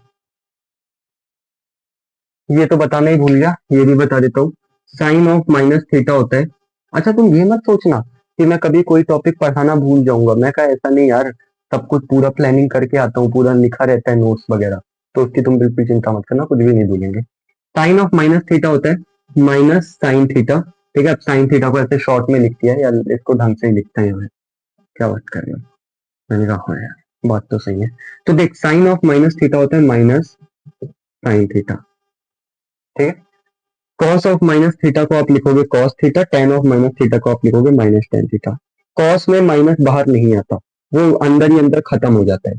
ये तो बताना ही भूल गया, ये भी बता देता हूँ, साइन ऑफ माइनस थीटा होता है। अच्छा तुम ये मत सोचना कि मैं कभी कोई टॉपिक पढ़ाना भूल जाऊंगा, मैं कहा ऐसा नहीं यार, सब कुछ पूरा प्लानिंग करके आता हूँ, पूरा लिखा रहता है नोट्स वगैरह, तो उसकी तुम बिल्कुल चिंता मत करना, कुछ भी नहीं भूलेंगे। साइन ऑफ माइनस थीटा होता है माइनस साइन थीटा। ठीक है, अब साइन थीटा को ऐसे शॉर्ट में लिख दिया है, या इसको ढंग से ही लिखते हैं हमें, क्या बात कर रहे हो? मैंने कहा हाँ यार, बात तो सही है। तो देख, साइन ऑफ माइनस थीटा होता है माइनस साइन थीटा। ठीक है, कॉस ऑफ माइनस थीटा को आप लिखोगे cos theta, ten of minus theta को आप लिखोगे माइनस टेन थीटा। कॉस में माइनस बाहर नहीं आता, वो अंदर ही अंदर खत्म हो जाता है।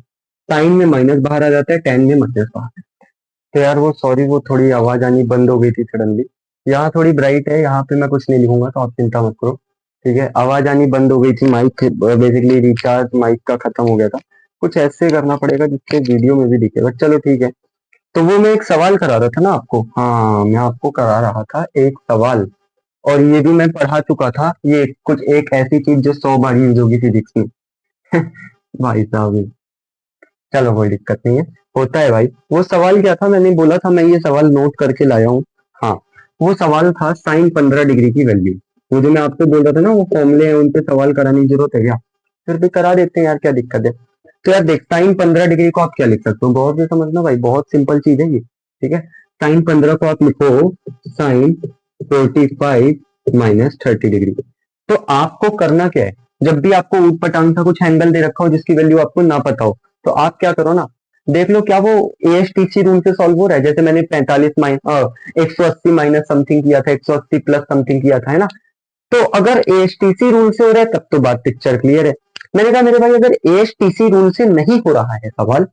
साइन में माइनस बाहर आ जाता है, टेन में माइनस बाहर। तो यार वो सॉरी, वो थोड़ी आवाज आनी बंद हो गई थी सडनली। यहाँ थोड़ी ब्राइट है, यहाँ पे मैं कुछ नहीं लिखूंगा तो आप चिंता मत करो। ठीक है, आवाज आनी बंद हो गई थी, माइक बेसिकली रिचार्ज माइक का खत्म हो गया था। कुछ ऐसे करना पड़ेगा जिससे वीडियो में भी दिखेगा। चलो ठीक है, तो वो मैं एक सवाल करा रहा था ना आपको, हाँ मैं आपको करा रहा था एक सवाल। और ये भी मैं पढ़ा चुका था, ये कुछ एक ऐसी चीज जो 100 बार यूज होगी फिजिक्स में। भाई साहब, चलो कोई दिक्कत नहीं है, होता है भाई। वो सवाल क्या था, मैंने बोला था मैं ये सवाल नोट करके लाया हूँ। हाँ, वो सवाल था साइन 15 डिग्री की वैल्यू। वो जो मैं आपको बोल रहा था ना, वो फॉर्मूले हैं, उन पे सवाल कराने की जरूरत है क्या? फिर भी करा देते हैं यार, क्या दिक्कत है। तो यार देख, साइन 15 डिग्री को आप क्या लिख सकते हो, गौर से समझना भाई, बहुत सिंपल चीज है ये। ठीक है, साइन 15 को आप लिखो साइन 45 माइनस 30 डिग्री। तो आपको करना क्या है, जब भी आपको ऊट पटांग सा कुछ एंगल दे रखा हो जिसकी वैल्यू आपको ना पता हो, तो आप क्या करो ना, देख लो क्या वो एएसटीसी रूल से सॉल्व हो रहा है। जैसे मैंने 45 माइनस 180 माइनस समथिंग किया था, 180 प्लस समथिंग किया था, है ना। तो अगर एएसटीसी रूल से हो रहा है तब तो बात पिक्चर क्लियर है। मैंने कहा मेरे भाई, अगर एएसटीसी रूल से नहीं हो रहा है सवाल,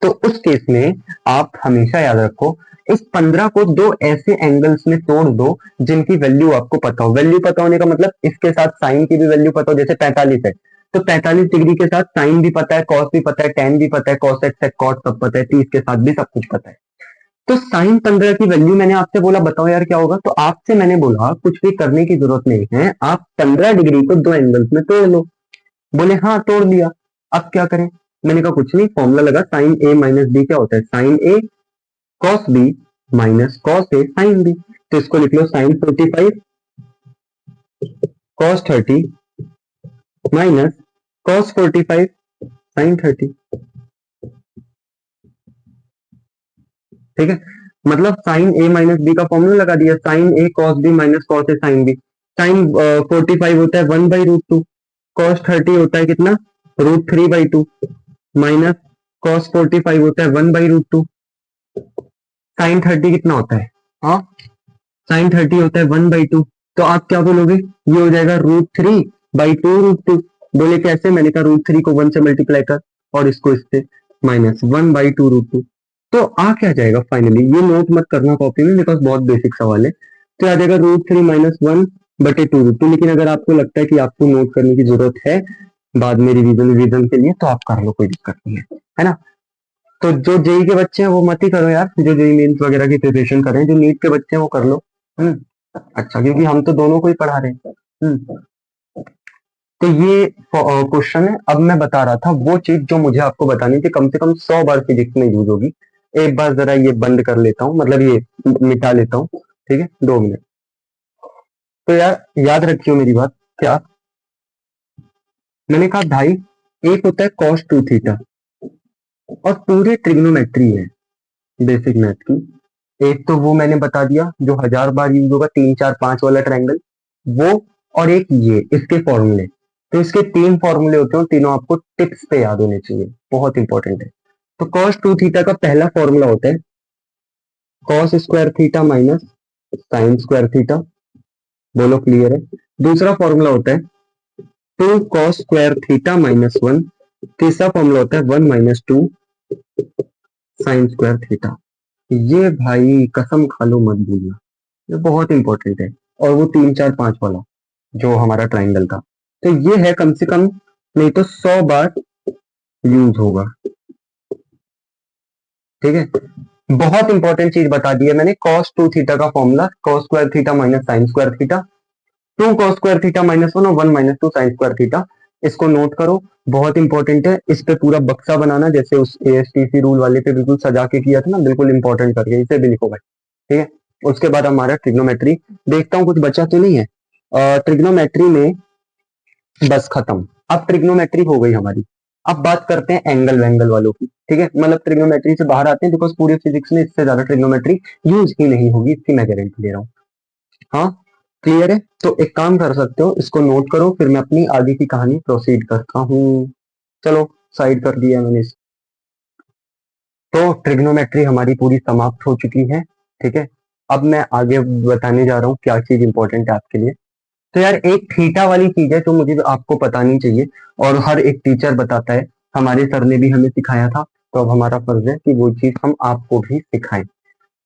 तो उस केस में आप हमेशा याद रखो, इस 15 को दो ऐसे एंगल्स में तोड़ दो जिनकी वैल्यू आपको पता हो। वैल्यू पता होने का मतलब इसके साथ साइन की भी वैल्यू पता हो, जैसे 45 है तो 45 डिग्री के साथ साइन भी पता है, कॉस भी पता है, टेन भी पता है, कॉस एक्स कॉट सब पता है, 30 के साथ भी सब कुछ पता है। तो साइन 15 की वैल्यू मैंने आपसे बोला बताओ यार क्या होगा, तो आपसे मैंने बोला कुछ भी करने की जरूरत नहीं है, आप 15 डिग्री को दो एंगल्स में तोड़ लो। बोले हाँ तोड़ दिया, अब क्या करें। मैंने कहा कुछ नहीं, फॉर्मूला लगा, साइन ए माइनस बी क्या होता है, sine A cos B minus cos A sine B. तो इसको लिख लो sine 45 cos 30 minus cos 45 sine 30। ठीक है, मतलब साइन ए माइनस बी का फॉर्मूला लगा दिया, sine A cos B minus cos A sine B. Sine 45 होता है 1/√2, कॉस 30 होता है कितना, √3/2, माइनस कॉस 45 होता है 1/√2। साइन 30 कितना होता है, हाँ साइन 30 होता है 1/2। तो आप क्या बोलोगे, ये हो जाएगा √3/2√2। बोले कैसे, मैंने कहा √3 को 1 से मल्टीप्लाई कर और इसको इससे माइनस 1/2√2। तो आ क्या जाएगा फाइनली, ये नोट मत करना कॉपी में बिकॉज बहुत बेसिक सवाल है। तो आ जाएगा √3 माइनस 1/2√2। लेकिन अगर आपको लगता है कि आपको नोट करने की जरूरत है बाद में रिवीजन रिवीजन के लिए, तो आप कर लो, कोई दिक्कत नहीं है ना। तो जो जेई के बच्चे हैं वो मत ही करो यार, जो जेई मेंस वगैरह की प्रिपरेशन कर रहे हैं, जो नीट के बच्चे हैं वो कर लो। अच्छा, क्योंकि हम तो दोनों को ही पढ़ा रहे हैं। तो ये क्वेश्चन है। अब मैं बता रहा था वो चीज जो मुझे आपको बतानी थी, कम से कम 100 बार फिजिक्स में यूज होगी। एक बार जरा ये बंद कर लेता हूँ, मतलब ये मिटा लेता हूँ। ठीक है, 2 मिनट। तो यार याद रखियो मेरी बात, क्या मैंने कहा भाई, एक होता है कॉस 2 थीटा और पूरे ट्रिग्नोमेट्री है बेसिक मैथ की। एक तो वो मैंने बता दिया जो 1000 बार यूज होगा, 3 4 5 वाला ट्रायंगल, वो। और एक ये इसके फॉर्मूले। तो इसके 3 फॉर्मूले होते हैं, तीनों आपको टिप्स पे याद होने चाहिए, बहुत इंपॉर्टेंट है। तो कॉस 2 थीटा का पहला फॉर्मूला होता है cos square theta minus sine square theta. बोलो क्लियर है। दूसरा फॉर्मूला होता है 2 cos स्क्वायर थीटा -1। तीसरा फॉर्मूला होता है 1 - 2 साइन स्क्वायर थीटा। ये भाई कसम खा लो मत भूलना, ये बहुत इंपॉर्टेंट है। और वो 3 4 5 वाला जो हमारा ट्राइंगल था, तो ये है कम से कम नहीं तो 100 बार यूज होगा। ठीक है, बहुत इंपॉर्टेंट चीज बता दी है मैंने, कॉस 2 थीटा का formula cos square theta minus sine square theta, 2 cos square theta -1 और 1 - 2 साइन स्क्वायर थीटा। इसको नोट करो, बहुत इंपॉर्टेंट है। इस पे पूरा बक्सा बनाना, जैसे उस एएसटीसी रूल वाले पे बिल्कुल सजा के किया था ना, बिल्कुल इंपॉर्टेंट करके इसे भी लिखो भाई। ठीक है, उसके बाद हमारा ट्रिग्नोमेट्री, देखता हूँ कुछ बचा तो नहीं है। ट्रिग्नोमेट्री में बस खत्म। अब ट्रिग्नोमेट्री हो गई हमारी। अब बात करते हैं एंगल वैंगल वालों की। ठीक है, मतलब ट्रिग्नोमेट्री से बाहर आते हैं, बिकॉज पूरे फिजिक्स में इससे ज्यादा ट्रिग्नोमेट्री यूज ही नहीं होगी, इसकी मैं गारंटी दे रहा हूँ। हाँ क्लियर है, तो एक काम कर सकते हो, इसको नोट करो, फिर मैं अपनी आगे की कहानी प्रोसीड करता हूँ। चलो साइड कर दिया मैंने तो ट्रिग्नोमेट्री हमारी पूरी समाप्त हो चुकी है। ठीक है, अब मैं आगे बताने जा रहा हूँ क्या चीज इंपॉर्टेंट है आपके लिए। तो यार एक थीटा वाली चीज है जो मुझे आपको बतानी चाहिए, और हर एक टीचर बताता है, हमारे सर ने भी हमें सिखाया था, तो अब हमारा फर्ज है कि वो चीज हम आपको भी सिखाएं।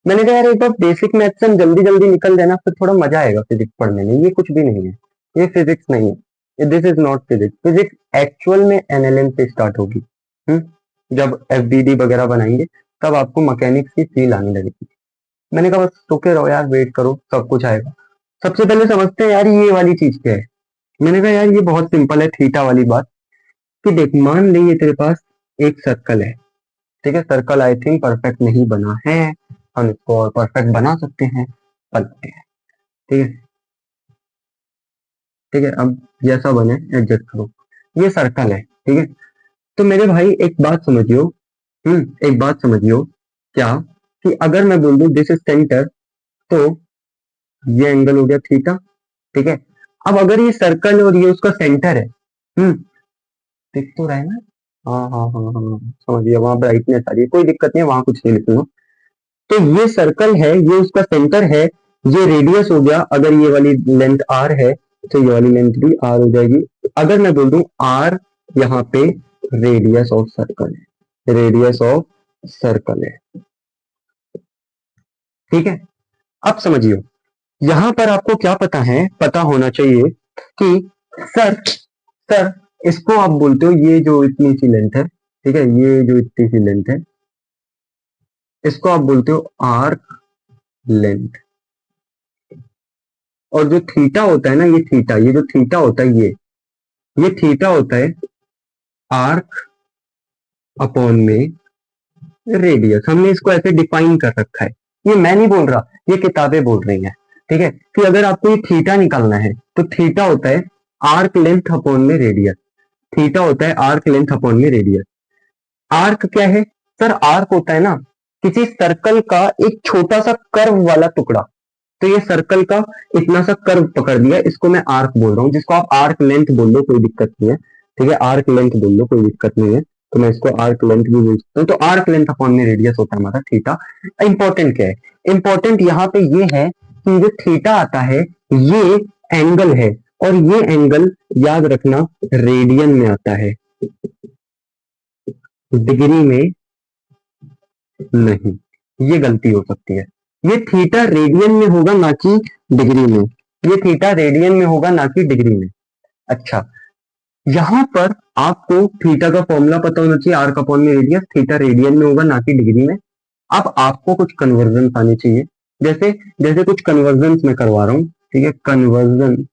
मैंने कहा यार एक बार बेसिक मैथ्स हम जल्दी जल्दी निकल जाए ना, फिर थोड़ा मजा आएगा फिजिक्स पढ़ने में। ये कुछ भी नहीं है, ये फिजिक्स नहीं है, this is not physics. Physics actual में एनएलएम से स्टार्ट होगी। जब एफडीडी वगैरह बनाएंगे तब आपको मैकेनिक्स की फील आने लगेगी। मैंने कहा बस रुके रहो यार, वेट करो, सब कुछ आएगा। सबसे पहले समझते हैं यार ये वाली चीज क्या है। मैंने कहा यार ये बहुत सिंपल है, थीटा वाली बात। कि देख, मान लीजिए तेरे पास एक सर्कल है, ठीक है। सर्कल आई थिंक परफेक्ट नहीं बना है, हम इसको और परफेक्ट बना सकते हैं, बनते हैं, ठीक है। ठीक है, अब जैसा बने एडजस्ट करो। ये सर्कल है, ठीक है। तो मेरे भाई एक बात समझियो, एक बात समझियो, क्या कि अगर मैं बोल दूं दिस इज सेंटर, तो ये एंगल हो गया थीटा, ठीक है। अब अगर ये सर्कल है और ये उसका सेंटर है, दिख तो रहा है ना। हाँ हाँ हाँ हाँ, समझ गया, वहां ब्राइटनेस आ रही है, कोई दिक्कत नहीं है, वहां कुछ नहीं लिखूंगा। तो ये सर्कल है, ये उसका सेंटर है, ये रेडियस हो गया। अगर ये वाली लेंथ आर है तो ये वाली लेंथ भी आर हो जाएगी। अगर मैं बोल दूं आर यहाँ पे रेडियस ऑफ सर्कल है, रेडियस ऑफ सर्कल है, ठीक है। अब समझियो, यहां पर आपको क्या पता है, पता होना चाहिए कि सर सर इसको आप बोलते हो, ये जो इतनी सी लेंथ है, ठीक है, ये जो इतनी सी लेंथ है, इसको आप बोलते हो आर्क लेंथ। और जो थीटा होता है ना, ये थीटा, ये जो थीटा होता है, ये थीटा होता है आर्क अपॉन में रेडियस। हमने इसको ऐसे डिफाइन कर रखा है, ये मैं नहीं बोल रहा, ये किताबें बोल रही हैं, ठीक है। कि अगर आपको ये थीटा निकालना है तो थीटा होता है आर्क लेंथ अपॉन में रेडियस। थीटा होता है आर्क लेंथ अपॉन में रेडियस। आर्क क्या है सर? आर्क होता है ना किसी सर्कल का एक छोटा सा कर्व वाला टुकड़ा। तो ये सर्कल का इतना सा कर्व पकड़ लिया, इसको मैं आर्क बोल रहा हूँ, जिसको आप आर्क लेंथ बोल लो, कोई दिक्कत नहीं है, ठीक है। आर्क लेंथ बोल लो, कोई दिक्कत नहीं है। तो मैं इसको आर्क लेंथ भी बोल सकता हूँ। तो आर्क लेंथ अपॉन में रेडियस होता है हमारा थीटा। इंपॉर्टेंट क्या है? इंपॉर्टेंट यहाँ पे ये है कि जो थीटा आता है ये एंगल है, और ये एंगल याद रखना रेडियन में आता है, डिग्री में नहीं। ये गलती हो सकती है। ये थीटा रेडियन में होगा ना कि डिग्री में, ये थीटा रेडियन में होगा ना कि डिग्री में। अच्छा, यहां पर आपको थीटा का फॉर्मूला पता होना चाहिए, आर का अपॉन में रेडियस। थीटा रेडियन में होगा ना कि डिग्री में। अब आपको कुछ कन्वर्जन आने चाहिए, जैसे जैसे कुछ कन्वर्जन मैं करवा रहा हूं, ठीक है। कन्वर्जन,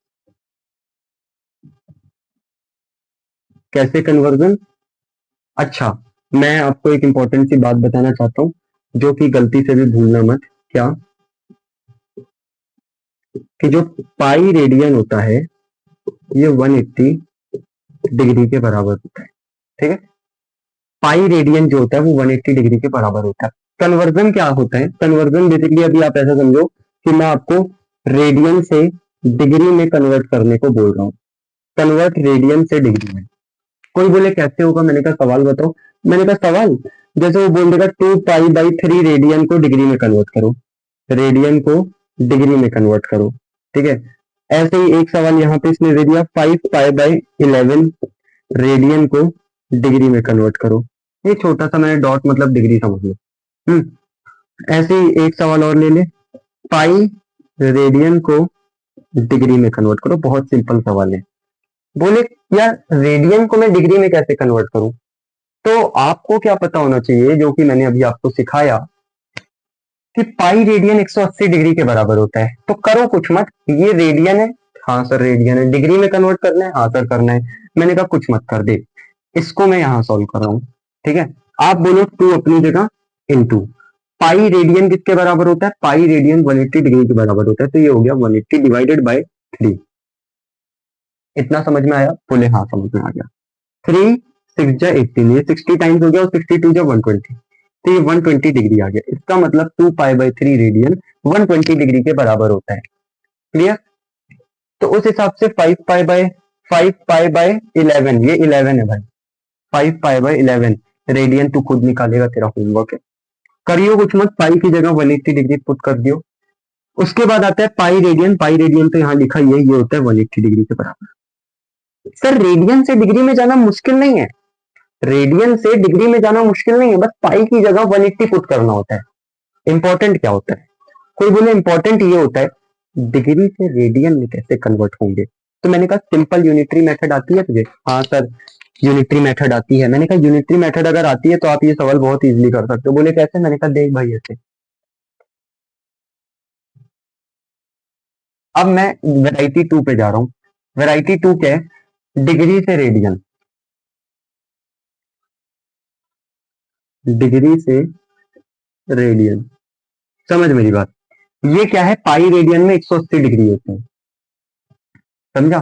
कैसे कन्वर्जन? अच्छा, मैं आपको एक इंपॉर्टेंट सी बात बताना चाहता हूं, जो कि गलती से भी भूलना मत। क्या? कि जो पाई रेडियन होता है ये 180 डिग्री के बराबर होता है, ठीक है। पाई रेडियन जो होता है वो 180 डिग्री के बराबर होता है। कन्वर्जन क्या होता है? कन्वर्जन बेसिकली अभी आप ऐसा समझो कि मैं आपको रेडियन से डिग्री में कन्वर्ट करने को बोल रहा हूँ। कन्वर्ट रेडियन से डिग्री में। कोई बोले कैसे होगा? मैंने कहा सवाल बताओ। मैंने कहा सवाल, जैसे वो बोल देगा 2 पाई/3 रेडियन को डिग्री में कन्वर्ट करो, रेडियन को डिग्री में कन्वर्ट करो, ठीक है। ऐसे ही एक सवाल यहाँ पे इसने दे दिया 5 पाई/11 रेडियन को डिग्री में कन्वर्ट करो। ये छोटा सा मैंने डॉट मतलब डिग्री समझ लो। ऐसे ही एक सवाल और ले ले, पाई रेडियन को डिग्री में कन्वर्ट करो। बहुत सिंपल सवाल है। बोले यार रेडियन को मैं डिग्री में कैसे कन्वर्ट करूं? तो आपको क्या पता होना चाहिए, जो कि मैंने अभी आपको सिखाया, कि पाई रेडियन 180 डिग्री के बराबर होता है। तो करो कुछ मत, ये रेडियन है, हाँ सर रेडियन है, डिग्री में कन्वर्ट करना है, हाँ सर करना है। मैंने कहा कुछ मत कर दे, इसको मैं यहां सॉल्व कर रहा हूं, ठीक है। आप बोलो 2 अपनी जगह इनटू पाई रेडियन किसके बराबर होता है? पाई रेडियन 180 डिग्री के बराबर होता है। तो ये हो गया 180 डिवाइडेड बाय 3। इतना समझ में आया? बोले हाँ समझ में आ गया। 3 6 जा 18, ये 60 टाइम्स हो गया, और 62 जा 120, तो ये 120 डिग्री आ गया। इसका मतलब 2 पाई/3 रेडियन 120 डिग्री के बराबर होता है। क्लियर? तो उस हिसाब से 5 पाई/11, ये 11 है भाई। 5 पाई/11 रेडियन तू खुद निकालेगा, तेरा होमवर्क है। करियो कुछ मत, पाई की जगह 180 डिग्री पुट कर दियो, उसके बाद आता है पाई रेडियन। पाई रेडियन तो यहाँ लिखा ही है, ये होता है 180 डिग्री के बराबर। सर रेडियन से डिग्री में जाना मुश्किल नहीं है, रेडियन से डिग्री में जाना मुश्किल नहीं है, बस पाई की जगह 180 पुट करना होता है। इंपॉर्टेंट क्या होता है? कोई बोले इंपॉर्टेंट ये होता है डिग्री से रेडियन में कैसे कन्वर्ट होंगे। तो मैंने कहा सिंपल यूनिटरी मेथड आती है तुझे? हाँ सर यूनिटरी मेथड आती है। मैंने कहा यूनिटरी मेथड अगर आती है तो आप ये सवाल बहुत इजीली कर सकते हो। बोले कैसे? मैंने कहा देख भाई ऐसे। अब मैं वैरायटी 2 पे जा रहा हूं। वैरायटी 2 क्या है? डिग्री से रेडियन। डिग्री से रेडियन, समझ मेरी बात? ये क्या है? पाई रेडियन में 180 डिग्री होते हैं, समझा?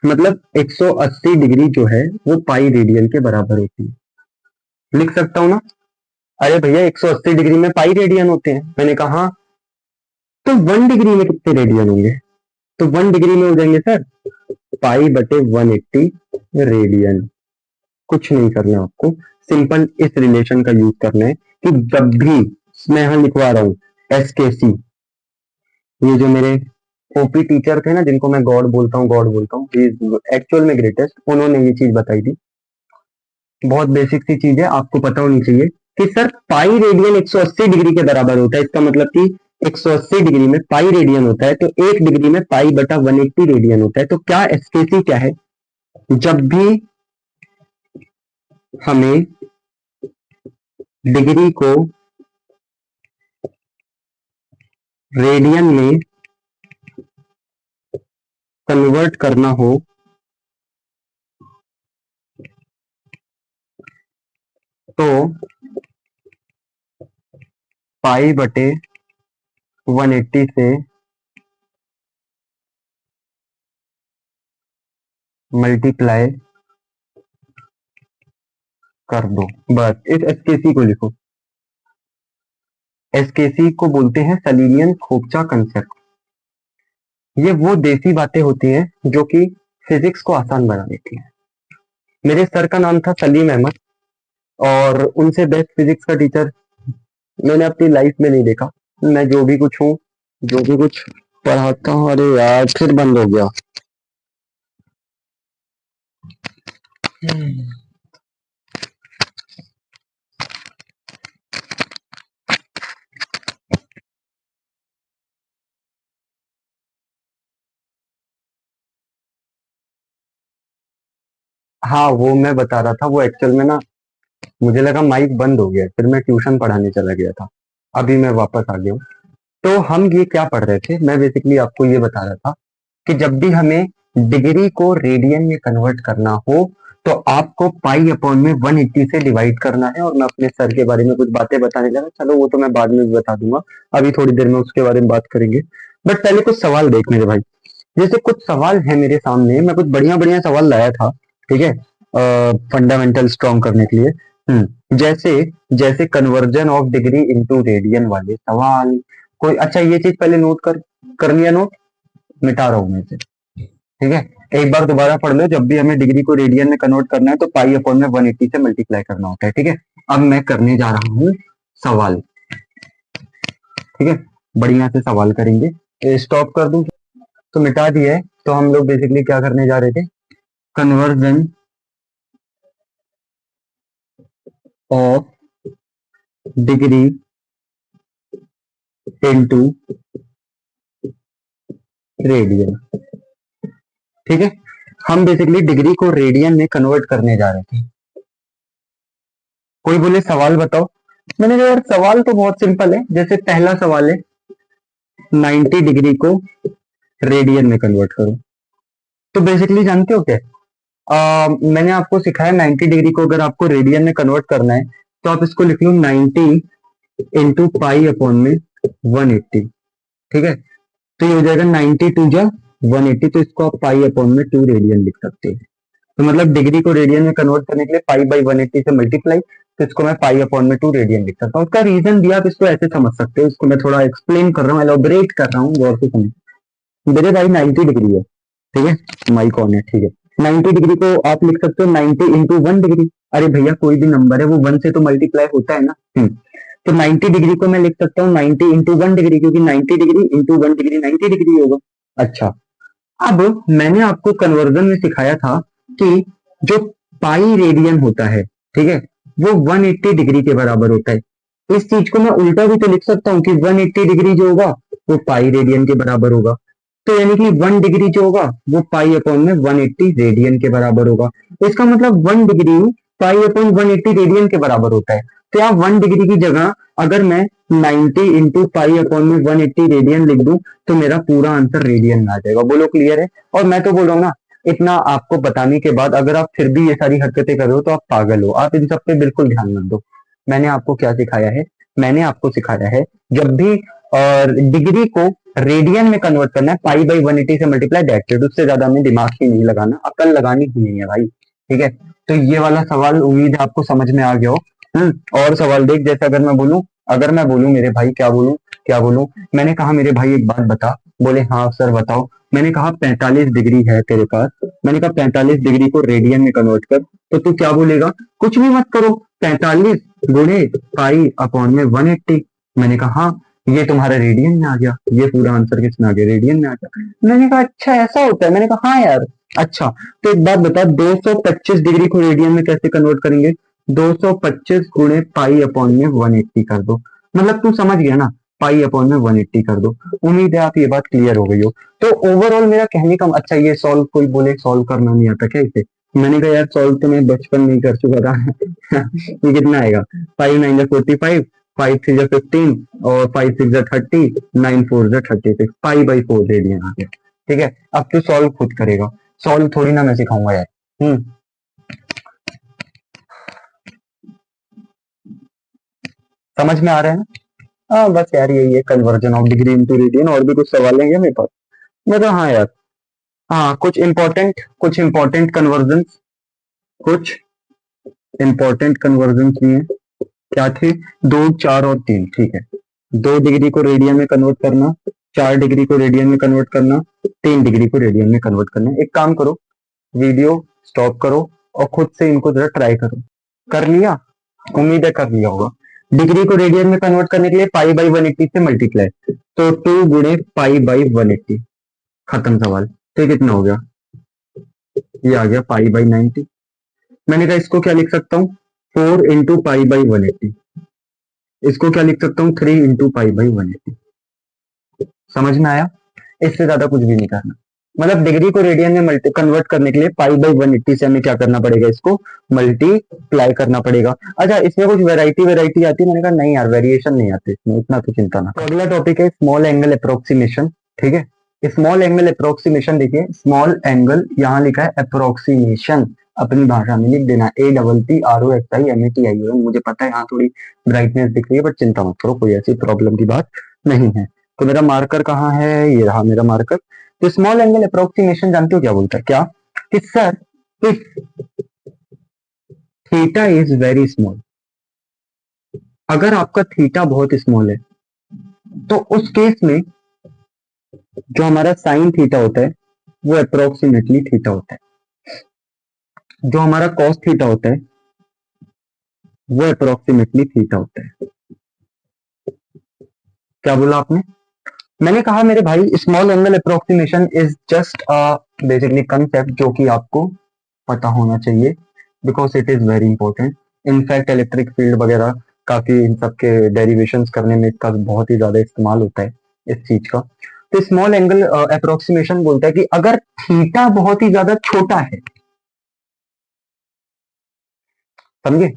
मतलब 180 डिग्री जो है वो पाई रेडियन के बराबर होती है। लिख सकता हूं ना? अरे भैया 180 डिग्री में पाई रेडियन होते हैं। मैंने कहा हाँ। तो 1 डिग्री में कितने रेडियन होंगे? तो 1 डिग्री में हो जाएंगे सर पाई बटे 180 रेडियन। कुछ नहीं करना आपको, सिंपल इस रिलेशन का यूज करना है कि जब भी मैं यहां लिखवा रहा हूं एसकेसी, ये जो मेरे ओपी टीचर थे ना जिनको मैं गॉड बोलता हूँ, गॉड बोलता हूँ, एक्चुअल में ग्रेटेस्ट, उन्होंने ये चीज बताई थी। बहुत बेसिक सी चीज है, आपको पता होनी चाहिए कि सर पाई रेडियन 180 डिग्री के बराबर होता है। इसका मतलब कि 180 डिग्री में पाई रेडियन होता है तो 1 डिग्री में पाई बटा 180 रेडियन होता है। तो क्या एसकेसी क्या है? जब भी हमें डिग्री को रेडियन में कन्वर्ट करना हो तो पाई बटे 180 से मल्टीप्लाई कर दो। बस इस एसकेसी को लिखो। एसकेसी को बोलते हैं सलीनियन खोपचा कंसेप्ट। ये वो देसी बातें होती हैं जो कि फिजिक्स को आसान बना देती हैं। मेरे सर का नाम था सलीम अहमद और उनसे बेस्ट फिजिक्स का टीचर मैंने अपनी लाइफ में नहीं देखा। मैं जो भी कुछ हूँ, जो भी कुछ पढ़ाता हूँ, अरे यार फिर बंद हो गया। हाँ वो मैं बता रहा था, वो एक्चुअल में ना मुझे लगा माइक बंद हो गया, फिर मैं ट्यूशन पढ़ाने चला गया था, अभी मैं वापस आ गया हूँ। तो हम ये क्या पढ़ रहे थे? मैं बेसिकली आपको ये बता रहा था कि जब भी हमें डिग्री को रेडियन में कन्वर्ट करना हो तो आपको पाई अपॉन में 180 से डिवाइड करना है। और मैं अपने सर के बारे में कुछ बातें बताने लगा, चलो वो तो मैं बाद में भी बता दूंगा, अभी थोड़ी देर में उसके बारे में बात करेंगे। बट पहले कुछ सवाल देख मेरे भाई। जैसे कुछ सवाल है मेरे सामने, मैं कुछ बढ़िया बढ़िया सवाल लाया था, ठीक है, फंडामेंटल स्ट्रॉन्ग करने के लिए। जैसे जैसे conversion of degree into radian वाले सवाल। कोई अच्छा ये चीज पहले नोट कर लिया? नोट मिटा रहा हूं मैं इसे, ठीक है। एक बार दोबारा पढ़ लो, जब भी हमें डिग्री को रेडियन में कन्वर्ट करना है तो पाई अपॉन में 180 से मल्टीप्लाई करना होता है, ठीक है। अब मैं करने जा रहा हूँ सवाल, ठीक है, बढ़िया से सवाल करेंगे। स्टॉप कर दूं तो मिटा दिया है। तो हम लोग बेसिकली क्या करने जा रहे थे? Conversion of degree into radian, ठीक है। हम बेसिकली डिग्री को रेडियन में कन्वर्ट करने जा रहे थे। कोई बोले सवाल बताओ। मैंने कहा यार सवाल तो बहुत सिंपल है। जैसे पहला सवाल है 90 डिग्री को रेडियन में कन्वर्ट करो। तो बेसिकली जानते हो क्या? मैंने आपको सिखाया 90 डिग्री को अगर आपको रेडियन में कन्वर्ट करना है तो आप इसको लिख लो 90 इंटू पाई अपॉन में 180, ठीक है। तो ये हो जाएगा 90 टू जा 180, तो इसको आप पाई अपॉन में 2 रेडियन लिख सकते हो। तो मतलब डिग्री को रेडियन में कन्वर्ट करने के लिए पाई बाई 180 से मल्टीप्लाई, तो इसको मैं पाई अपॉन में 2 रेडियन लिख सकता हूँ। उसका रीजन दिया, आप इसको ऐसे समझ सकते हो। इसको मैं थोड़ा एक्सप्लेन कर रहा हूँ, एलोबरेट कर रहा हूँ, गौर से समझ। मेरे भाई 90 डिग्री है, ठीक है, माइक ऑन है, ठीक है। 90 डिग्री को आप लिख सकते हो 90 इंटू 1 डिग्री। अरे भैया कोई भी नंबर है वो 1 से तो मल्टीप्लाई होता है ना। तो 90 डिग्री को मैं लिख सकता हूँ 90 इंटू 1 डिग्री, क्योंकि 90 डिग्री इंटू 1 डिग्री 90 डिग्री होगा। अच्छा, अब मैंने आपको कन्वर्जन में सिखाया था कि जो पाई रेडियन होता है, ठीक है, वो 180 डिग्री के बराबर होता है। इस चीज को मैं उल्टा भी तो लिख सकता हूँ कि 180 डिग्री जो होगा वो पाई रेडियन के बराबर होगा। तो यानी कि 1 डिग्री जो होगा वो पाई अपॉन में 180 रेडियन के बराबर होगा। इसका मतलब 1 डिग्री पाई अपॉन 180 रेडियन के बराबर होता है। तो यहाँ 1 डिग्री की जगह अगर मैं 90 इंटू पाई अपॉन में 180 रेडियन लिख दूं तो मेरा पूरा आंसर रेडियन में आ जाएगा। बोलो क्लियर है? और मैं तो बोल रहा हूँ ना, इतना आपको बताने के बाद अगर आप फिर भी ये सारी हरकतें कर रहे हो तो आप पागल हो। आप इन सब पे बिल्कुल ध्यान मत दो। मैंने आपको क्या सिखाया है? मैंने आपको सिखाया है जब भी डिग्री को रेडियन में कन्वर्ट करना है, पाई बाई 180 से मल्टीप्लाई, दैट्स इट। उससे ज्यादा हमें दिमाग ही नहीं लगाना, अकल लगानी ही नहीं है भाई, ठीक है। तो ये वाला सवाल उम्मीद है आपको समझ में आ गया हो। और सवाल देख, जैसे अगर मैं बोलूं मेरे भाई, क्या बोलूं, मैंने कहा मेरे भाई एक बात बता, बोले हाँ सर बताओ। मैंने कहा 45 डिग्री है तेरे पास, मैंने कहा 45 डिग्री को रेडियन में कन्वर्ट कर, तो तू क्या बोलेगा? कुछ भी मत करो, 45 गुणे पाई अपॉन में 180। मैंने कहा हाँ, ये तुम्हारा रेडियन में आ गया। ये पूरा आंसर किसमें आ गया? रेडियन में आ गया। मैंने कहा अच्छा ऐसा होता है? मैंने कहा हाँ यार। अच्छा, तो एक बात बता, 225 डिग्री को रेडियन में कैसे कन्वर्ट करेंगे? 225 गुणे पाई अपॉन में 180 कर दो। मतलब तू समझ गया ना, पाई अपॉन में 180 कर दो। उम्मीद है आप ये बात क्लियर हो गई हो। तो ओवरऑल मेरा कहने का, अच्छा ये सॉल्व, कोई बोले सॉल्व करना नहीं आता क्या इसे? मैंने कहा यार सॉल्व तो मैं बचपन में ही कर चुका था। ये कितना आएगा? 5 9 45, 5 3 15 और 5 6 30, 9 4 36, पाई बाई 4 रेडियन आ गया। ठीक है, अब तू सॉल्व खुद करेगा, सॉल्व थोड़ी ना मैं सिखाऊंगा यार। समझ में आ रहा है ना? हाँ बस यार यही है conversion of degree into radian. और भी कुछ सवाल हैं क्या मेरे पास? मैं तो हाँ यार, हाँ कुछ इंपॉर्टेंट कन्वर्जन भी हैं। क्या थे? 2 4 और 3, ठीक है। 2 डिग्री को रेडियन में कन्वर्ट करना, 4 डिग्री को रेडियन में कन्वर्ट करना, 3 डिग्री को रेडियन में कन्वर्ट करना। एक काम करो, वीडियो स्टॉप करो और खुद से इनको जरा ट्राई करो। कर लिया? उम्मीद है कर लिया होगा। डिग्री को रेडियन में कन्वर्ट करने के लिए पाई बाई 180 से मल्टीप्लाई, तो 2 गुणे पाई बाई 180, खत्म सवाल। तो ये कितना हो गया? ये आ गया पाई बाई 90। मैंने कहा इसको क्या लिख सकता हूँ? 4 इंटू पाई बाई 180। इसको क्या लिख सकता हूँ? 3 इंटू पाई बाई 180। समझ में आया? इससे ज्यादा कुछ भी नहीं करना। मतलब डिग्री को रेडियन में मल्टी कन्वर्ट करने के लिए पाई बाई 180 से हमें क्या करना पड़ेगा? इसको मल्टीप्लाई करना पड़ेगा। अच्छा, इसमें कुछ वेराइटी आती है? मैंने कहा नहीं यार, वेरिएशन नहीं आती इसमें, इतना तो चिंता ना। तो अगला टॉपिक है स्मॉल एंगल अप्रोक्सीमेशन। ठीक है, स्मॉल एंगल अप्रोक्सीमेशन देखिए, स्मॉल एंगल यहाँ लिखा है अप्रोक्सीमेशन, अपनी भाषा में लिख देना, APPROXIMATION। मुझे पता है यहाँ थोड़ी ब्राइटनेस दिख रही है, बट चिंता मत करो, कोई ऐसी प्रॉब्लम की बात नहीं है। तो मेरा मार्कर कहाँ है? ये रहा मेरा मार्कर। तो स्मॉल एंगल अप्रोक्सीमेशन जानते हो क्या बोलता है? क्या कि sir if theta is very small, अगर आपका थीटा बहुत स्मॉल है तो उस केस में जो हमारा साइन थीटा होता है वो अप्रोक्सीमेटली थीटा होता है, जो हमारा कॉस थीटा होता है वो अप्रोक्सीमेटली थीटा होता है। क्या बोला आपने? मैंने कहा मेरे भाई small angle approximation is just a basically concept जो कि आपको पता होना चाहिए, because it is very important. In fact electric field वगैरह काफी इन सब के डेरिवेशंस करने में इसका बहुत ही ज्यादा इस्तेमाल होता है इस चीज का। तो स्मॉल एंगल अप्रोक्सीमेशन बोलता है कि अगर थीटा बहुत ही ज्यादा छोटा है, समझे,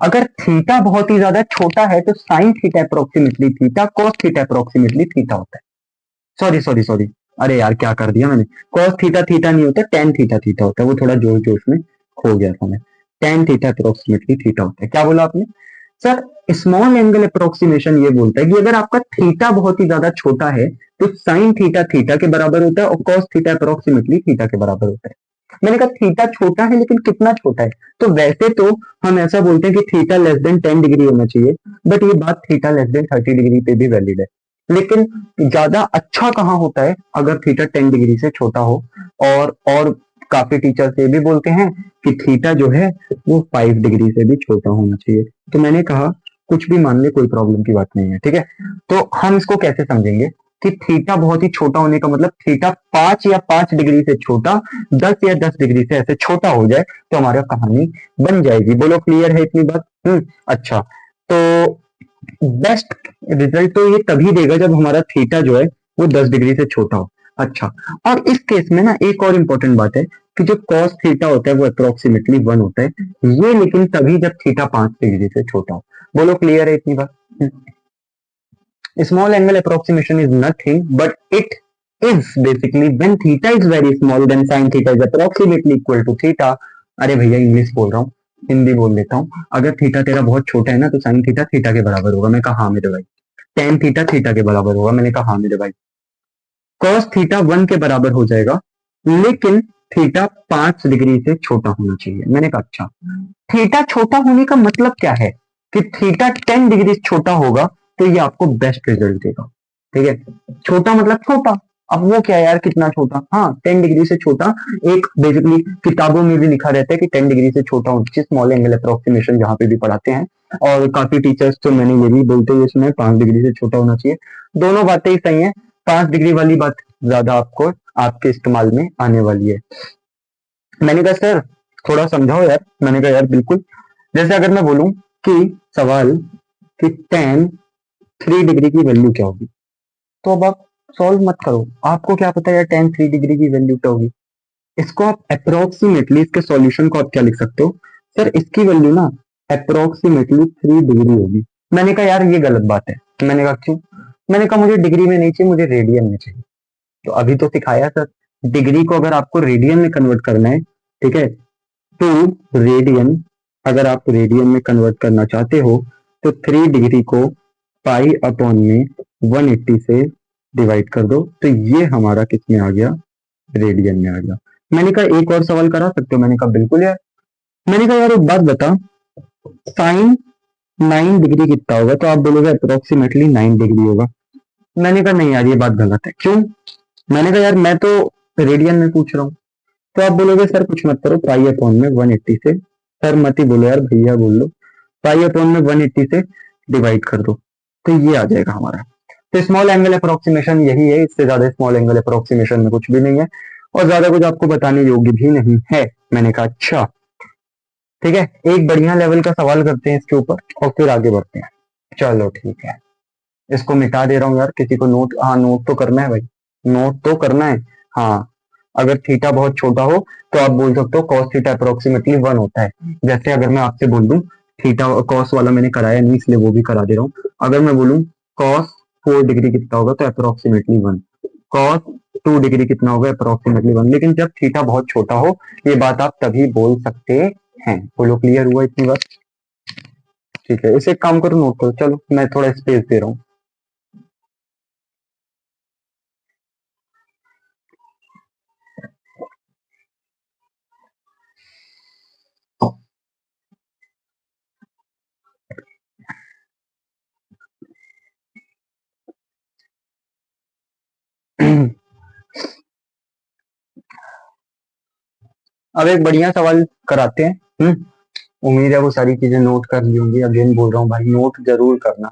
अगर थीटा बहुत ही ज्यादा छोटा है तो sine theta approximately theta, cos theta approximately theta होता है। सॉरी, अरे यार क्या कर दिया मैंने, कॉस थीटा थीटा नहीं होता, टेन थीटा थीटा होता है। वो थोड़ा जोश जोश में खो गया था मैं। टेन थीटा अप्रोक्सीमेटली थीटा होता है। क्या बोला आपने? सर स्मॉल एंगल अप्रोक्सीमेशन ये बोलता है कि अगर आपका थीटा बहुत ही ज्यादा छोटा है तो साइन थीटा थीटा के बराबर होता है और कॉस थीटा अप्रोक्सीमेटली थीटा के बराबर होता है। मैंने कहा थीटा छोटा है, लेकिन कितना छोटा है? तो वैसे तो हम ऐसा बोलते हैं कि थीटा लेस देन 10 डिग्री होना चाहिए, बट ये बात थीटा लेस देन 30 डिग्री पे भी वैलिड है। लेकिन ज्यादा अच्छा कहाँ होता है? अगर थीटा 10 डिग्री से छोटा हो। और काफी टीचर्स ये भी बोलते हैं कि थीटा जो है वो 5 डिग्री से भी छोटा होना चाहिए। तो मैंने कहा कुछ भी मान ले, कोई प्रॉब्लम की बात नहीं है, ठीक है। तो हम इसको कैसे समझेंगे कि थीटा बहुत ही छोटा होने का मतलब थीटा 5 से छोटा, 10 से ऐसे छोटा हो जाए तो हमारा कहानी बन जाएगी। बोलो क्लियर है इतनी बात? अच्छा, तो बेस्ट रिजल्ट तो ये तभी देगा जब हमारा थीटा जो है वो 10 डिग्री से छोटा हो। अच्छा, और इस केस में ना एक और इम्पोर्टेंट बात है कि जो cos थीटा होता है वो अप्रोक्सीमेटली 1 होता है, ये लेकिन तभी जब थीटा 5 डिग्री से छोटा हो। बोलो क्लियर है इतनी बात? Small angle approximation is nothing but it is basically when theta is very small then sin theta is approximately equal to theta। अरे भैया इंग्लिश बोल रहा हूँ, हिंदी बोल लेता हूँ। अगर थीटा तेरा बहुत छोटा है ना तो साइन थीटा थीटा के बराबर होगा। मैं कहा हाँ मेरे भाई। टेन थीटा थीटा के बराबर होगा। मैंने कहा हाँ मेरे भाई। कॉस थीटा 1 के बराबर हो जाएगा लेकिन थीटा 5 डिग्री से छोटा होना चाहिए। मैंने कहा अच्छा, थीटा छोटा होने का मतलब क्या है कि थीटा 10 डिग्री से छोटा होगा तो ये आपको बेस्ट रिजल्ट देगा, ठीक है। छोटा मतलब छोटा, अब वो क्या यार कितना छोटा, हाँ 10 डिग्री से छोटा। एक बेसिकली किताबों में भी लिखा रहता है कि 10 डिग्री से छोटा होना चाहिए, स्मॉल एंगल अप्रोक्सीमेशन जहां पे भी पढ़ाते हैं। और काफी टीचर्स तो मैंने ये भी बोलते हुए सुना है 5 डिग्री से छोटा होना चाहिए। दोनों बातें ही सही है, 5 डिग्री वाली बात ज्यादा आपको आपके इस्तेमाल में आने वाली है। मैंने कहा सर थोड़ा समझाओ यार। मैंने कहा यार बिल्कुल। जैसे अगर मैं बोलूं कि सवाल कि tan 3 डिग्री की वैल्यू क्या होगी, तो अब आप सॉल्व मत करो, आपको क्या पता यार tan 3 डिग्री की वैल्यू क्या होगी। इसको आप अप्रोक्सीमेटली, इसके सॉल्यूशन को आप क्या लिख सकते हो, सर इसकी वैल्यू ना अप्रोक्सीमेटली 3 डिग्री होगी। मैंने कहा यार ये गलत बात है। मैंने कहा क्यों? मैंने कहा मुझे डिग्री में नहीं चाहिए, मुझे रेडियन में चाहिए। तो अभी तो सिखाया सर, डिग्री को अगर आपको रेडियन में कन्वर्ट करना है, ठीक है, तो रेडियन, अगर आप रेडियन में कन्वर्ट करना चाहते हो तो 3 डिग्री को पाई अपॉन में 180 से डिवाइड कर दो, तो ये हमारा किस में आ गया, रेडियन में आ गया। मैंने कहा एक और सवाल करा सकते हो। मैंने कहा बिल्कुल यार। मैंने कहा यार एक बात बता, साइन 9 डिग्री कितना होगा, तो आप बोलोगे अप्रोक्सीमेटली 9 डिग्री होगा। मैंने कहा नहीं यार ये बात गलत है। क्यों? मैंने कहा यार मैं तो रेडियन में पूछ रहा हूँ। तो आप बोलोगे सर कुछ मत करो, पाई अपॉन में 180 से, सर मत ही बोलो यार भैया बोल लो, पाई अपॉन में 180 से डिवाइड कर दो, तो ये आ जाएगा हमारा। तो स्मॉल एंगल अप्रोक्सीमेशन यही है, इससे ज्यादा स्मॉल एंगल अप्रोक्सीमेशन में कुछ भी नहीं है और ज्यादा कुछ आपको बताने योग्य भी नहीं है। मैंने कहा अच्छा ठीक है, एक बढ़िया लेवल का सवाल करते हैं इसके ऊपर और फिर आगे बढ़ते हैं। चलो ठीक है, इसको मिटा दे रहा हूँ यार। किसी को नोट, हाँ नोट तो करना है भाई, नोट तो करना है। हाँ, अगर थीटा बहुत छोटा हो तो आप बोल सकते हो cos थीटा अप्रोक्सीमेटली 1 होता है। जैसे अगर मैं आपसे बोल दूं थीटा, cos वाला मैंने कराया नहीं इसलिए वो भी करा दे रहा हूँ। अगर मैं बोलूं cos 4 डिग्री कितना होगा तो अप्रोक्सीमेटली 1, cos 2 डिग्री कितना होगा अप्रोक्सीमेटली 1। लेकिन जब थीटा बहुत छोटा हो ये बात आप तभी बोल सकते हैं। बोलो क्लियर हुआ इतनी बात? ठीक है, इसे एक काम करो, नोट करो। चलो मैं थोड़ा स्पेस दे रहा हूँ। अब एक बढ़िया सवाल कराते हैं। उम्मीद है वो सारी चीजें नोट कर ली होंगी। अगेन बोल रहा हूँ भाई नोट जरूर करना,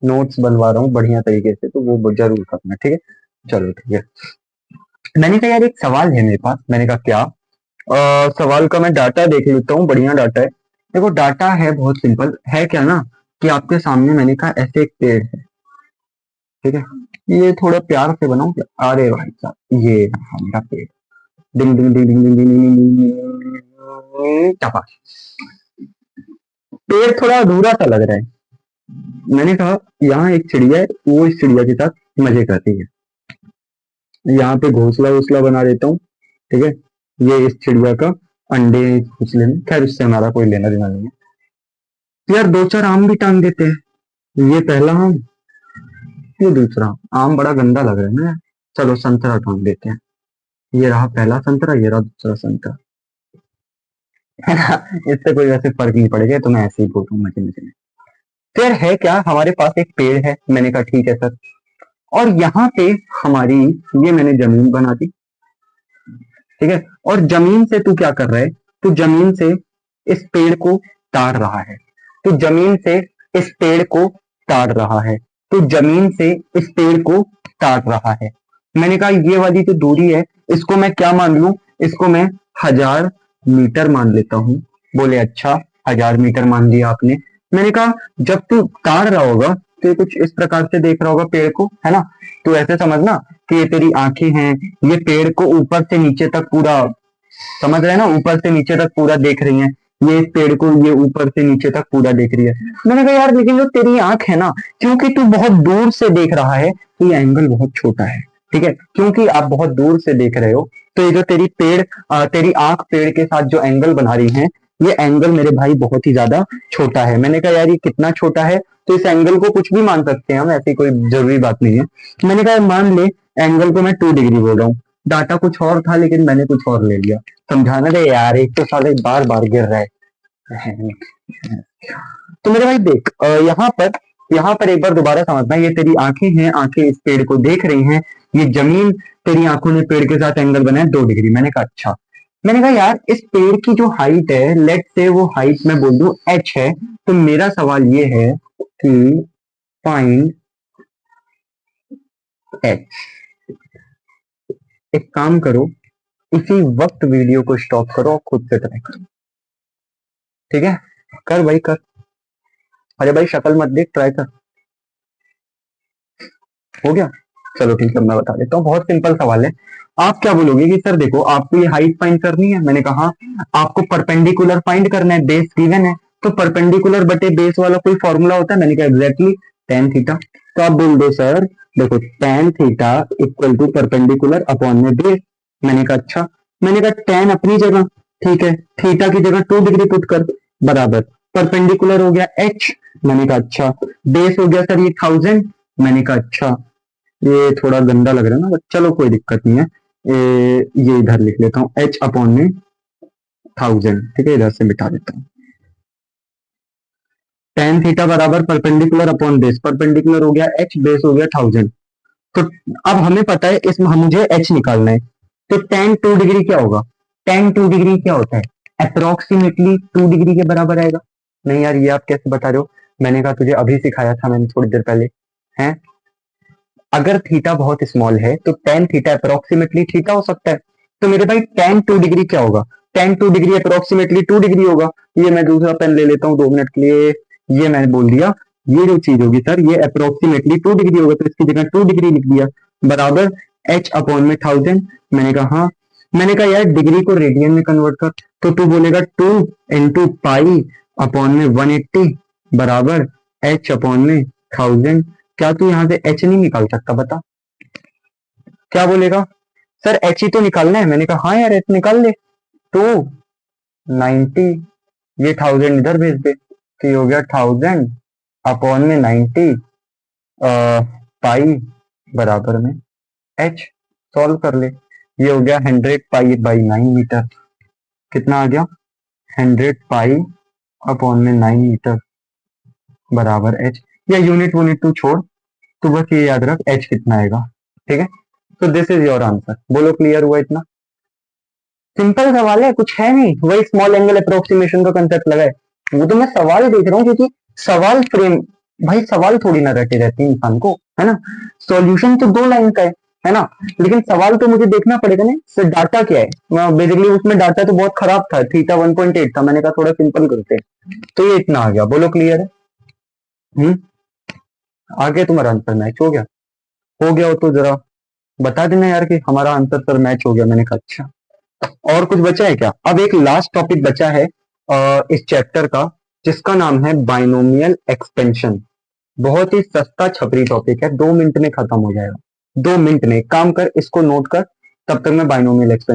नोट्स बनवा रहा हूँ बढ़िया तरीके से, तो वो जरूर करना, ठीक है। चलो ठीक है, मैंने कहा यार एक सवाल है मेरे पास। मैंने कहा क्या? सवाल का मैं डाटा देख लेता हूँ, बढ़िया डाटा है। देखो डाटा है बहुत सिंपल है, क्या ना कि आपके सामने मैंने कहा ऐसे एक पेड़ है, ठीक है। ये थोड़ा प्यार से बनाऊं क्या? अरे भाई साहब ये रहा मेरा पेड़। डिंग डिंग डिंग डिंग डिंग डिंग डिंग डिंग डिंग, टपा। पेड़ थोड़ा अधूरा सा लग रहा है। मैंने कहा यहाँ एक चिड़िया है, वो इस चिड़िया के साथ मजे करती है। यहाँ पे घोंसला वोसला बना देता हूँ, ठीक है। ये इस चिड़िया का अंडे घोंसले में, खैर उससे हमारा कोई लेना देना नहीं है। तो यार दो चार आम भी टांग देते हैं। ये पहला आम, ये दूसरा आम बड़ा गंदा लग रहा है ना। चलो संतरा टांग देते हैं। ये रहा पहला संतरा, ये रहा दूसरा संतरा, है ना। इससे कोई वैसे फर्क नहीं पड़ेगा, तो मैं ऐसे ही बोल रहा हूँ मजे मजे में। फिर है क्या, हमारे पास एक पेड़ है। मैंने कहा ठीक है सर, और यहाँ पे हमारी ये मैंने जमीन बना दी, ठीक है। और जमीन से तू क्या कर रहा है, तू जमीन से इस पेड़ को ताड़ रहा है। तो जमीन से इस पेड़ को काट रहा है, तो जमीन से इस पेड़ को काट रहा है। मैंने कहा ये वाली जो दूरी है इसको मैं क्या मान लूं, इसको मैं 1000 मीटर मान लेता हूं। बोले अच्छा 1000 मीटर मान लिया आपने। मैंने कहा जब तू काट रहा होगा तो ये कुछ इस प्रकार से देख रहा होगा पेड़ को, है ना। तो ऐसे समझना कि ये तेरी आंखें हैं, ये पेड़ को ऊपर से नीचे तक पूरा, समझ रहे हैं ना, ऊपर से नीचे तक पूरा देख रही है। ये इस पेड़ को ये ऊपर से नीचे तक पूरा देख रही है। मैंने कहा यार लेकिन जो तेरी आंख है ना, क्योंकि तू बहुत दूर से देख रहा है तो ये एंगल बहुत छोटा है, ठीक है। क्योंकि आप बहुत दूर से देख रहे हो तो ये जो तेरी आंख पेड़ के साथ जो एंगल बना रही है, ये एंगल मेरे भाई बहुत ही ज्यादा छोटा है। मैंने कहा यार ये कितना छोटा है, तो इस एंगल को कुछ भी मान सकते हैं हम, ऐसी कोई जरूरी बात नहीं है। मैंने कहा मान ले एंगल को मैं 2 डिग्री बोल रहा हूँ, डाटा कुछ और था लेकिन मैंने कुछ और ले लिया। समझाना दे यार, एक तो साले बार बार गिर रहा है। तो मेरे भाई देख, यहाँ पर एक बार दोबारा समझना, ये तेरी आंखें हैं, आंखें इस पेड़ को देख रही हैं, ये जमीन तेरी आंखों ने पेड़ के साथ एंगल बनाया 2 डिग्री। मैंने कहा अच्छा। मैंने कहा यार इस पेड़ की जो हाइट है, लेट से वो हाइट मैं बोल दूं h है, तो मेरा सवाल ये है कि फाइंड h। एक काम करो, इसी वक्त वीडियो को स्टॉप करो और खुद से ट्राई करो, ठीक है। कर भाई कर, अरे भाई शक्ल मत देख, ट्राई कर। हो गया, चलो ठीक है मैं बता देता हूँ। बहुत सिंपल सवाल है। आप क्या बोलोगे कि सर देखो आपको ये हाइट फाइंड करनी है। मैंने कहा आपको परपेंडिकुलर फाइंड करना है, बेस गिवन है, तो परपेंडिकुलर बटे बेस वाला कोई फॉर्मूला होता है। मैंने कहा एग्जैक्टली tan थीटा। तो आप बोल दो सर देखो tan theta equal to perpendicular upon में बेस। मैंने कहा अच्छा। मैंने कहा tan अपनी जगह, ठीक है, थीटा की जगह 2 डिग्री पुट कर, बराबर परपेंडिकुलर हो गया h। मैंने कहा अच्छा, बेस हो गया सर ये 1000। मैंने कहा अच्छा, ये थोड़ा गंदा लग रहा है ना, बट चलो कोई दिक्कत नहीं है। ये इधर लिख लेता हूँ h अपॉन में 1000, ठीक है, इधर से मिटा देता हूँ। tan थीटा बराबर परपेंडिकुलर अपॉन बेस, परपेंडिकुलर हो गया h, बेस हो गया 1000। तो अब हमें पता है इसमें मुझे h निकालना है, तो tan 2 डिग्री क्या होगा, tan 2 डिग्री क्या होता है, अप्रोक्सीमेटली 2 डिग्री के बराबर आएगा। नहीं यार ये आप कैसे बता रहे हो, मैंने कहा तुझे अभी सिखाया था मैंने थोड़ी देर पहले, है। अगर थीटा बहुत स्मॉल है तो tan थीटा अप्रोक्सीमेटली थीटा हो सकता है। तो मेरे भाई tan 2 डिग्री क्या होगा, tan 2 डिग्री अप्रोक्सीमेटली 2 डिग्री होगा। ये मैं दूसरा पेन ले लेता हूँ 2 मिनट के लिए। ये मैंने बोल दिया, ये जो चीज होगी सर ये अप्रोक्सीमेटली 2 डिग्री होगा, तो इसकी जगह 2 डिग्री लिख दिया, बराबर h अपॉन में 1000। मैंने कहा हाँ। मैंने कहा यार डिग्री को रेडियन में कन्वर्ट कर, तो तू बोलेगा 2 इंटू पाई अपॉन में 180 बराबर h अपॉन में 1000। क्या तू यहाँ से h नहीं निकाल सकता, बता क्या बोलेगा, सर h ही तो निकालना है। मैंने कहा हाँ यार h निकाल ले। तो 90, ये 1000 इधर भेज दे, तो ये हो गया 1000 अपॉन में 90 पाई बराबर में h। सॉल्व कर ले, ये हो गया 100 पाई बाई 9 मीटर। कितना आ गया, 100 पाई अपॉन में 9 मीटर बराबर h। या यूनिट यूनिट तू छोड़, तो बस ये याद रख h कितना आएगा, ठीक है। तो दिस इज योर आंसर। बोलो क्लियर हुआ इतना, सिंपल सवाल है, कुछ है नहीं, वही स्मॉल एंगल अप्रोक्सीमेशन का कंसेप्ट लगा है। वो तो मैं सवाल देख रहा हूँ, क्योंकि सवाल फ्रेम, भाई सवाल थोड़ी ना रटे रहते हैं इंसान को, है ना। सॉल्यूशन तो 2 लाइन का है ना, लेकिन सवाल तो मुझे देखना पड़ेगा ना सर डाटा क्या है। बेसिकली उसमें डाटा तो बहुत खराब था, थीटा 1.8 था, मैंने कहा थोड़ा सिंपल करते हैं, तो ये इतना आ गया। बोलो क्लियर है। आगे तुम्हारा आंसर मैच हो गया, हो गया हो तो जरा बता देना यार कि हमारा आंसर सर मैच हो गया। मैंने कहा अच्छा। और कुछ बचा है क्या, अब एक लास्ट टॉपिक बचा है इस चैप्टर का, जिसका नाम है बाइनोमियल एक्सपेंशन। बहुत ही सस्ता छपरी टॉपिक है, 2 मिनट में खत्म हो जाएगा, 2 मिनट में। काम कर इसको नोट कर, तब तक मैं बाइनोमियल एक्सपेंशन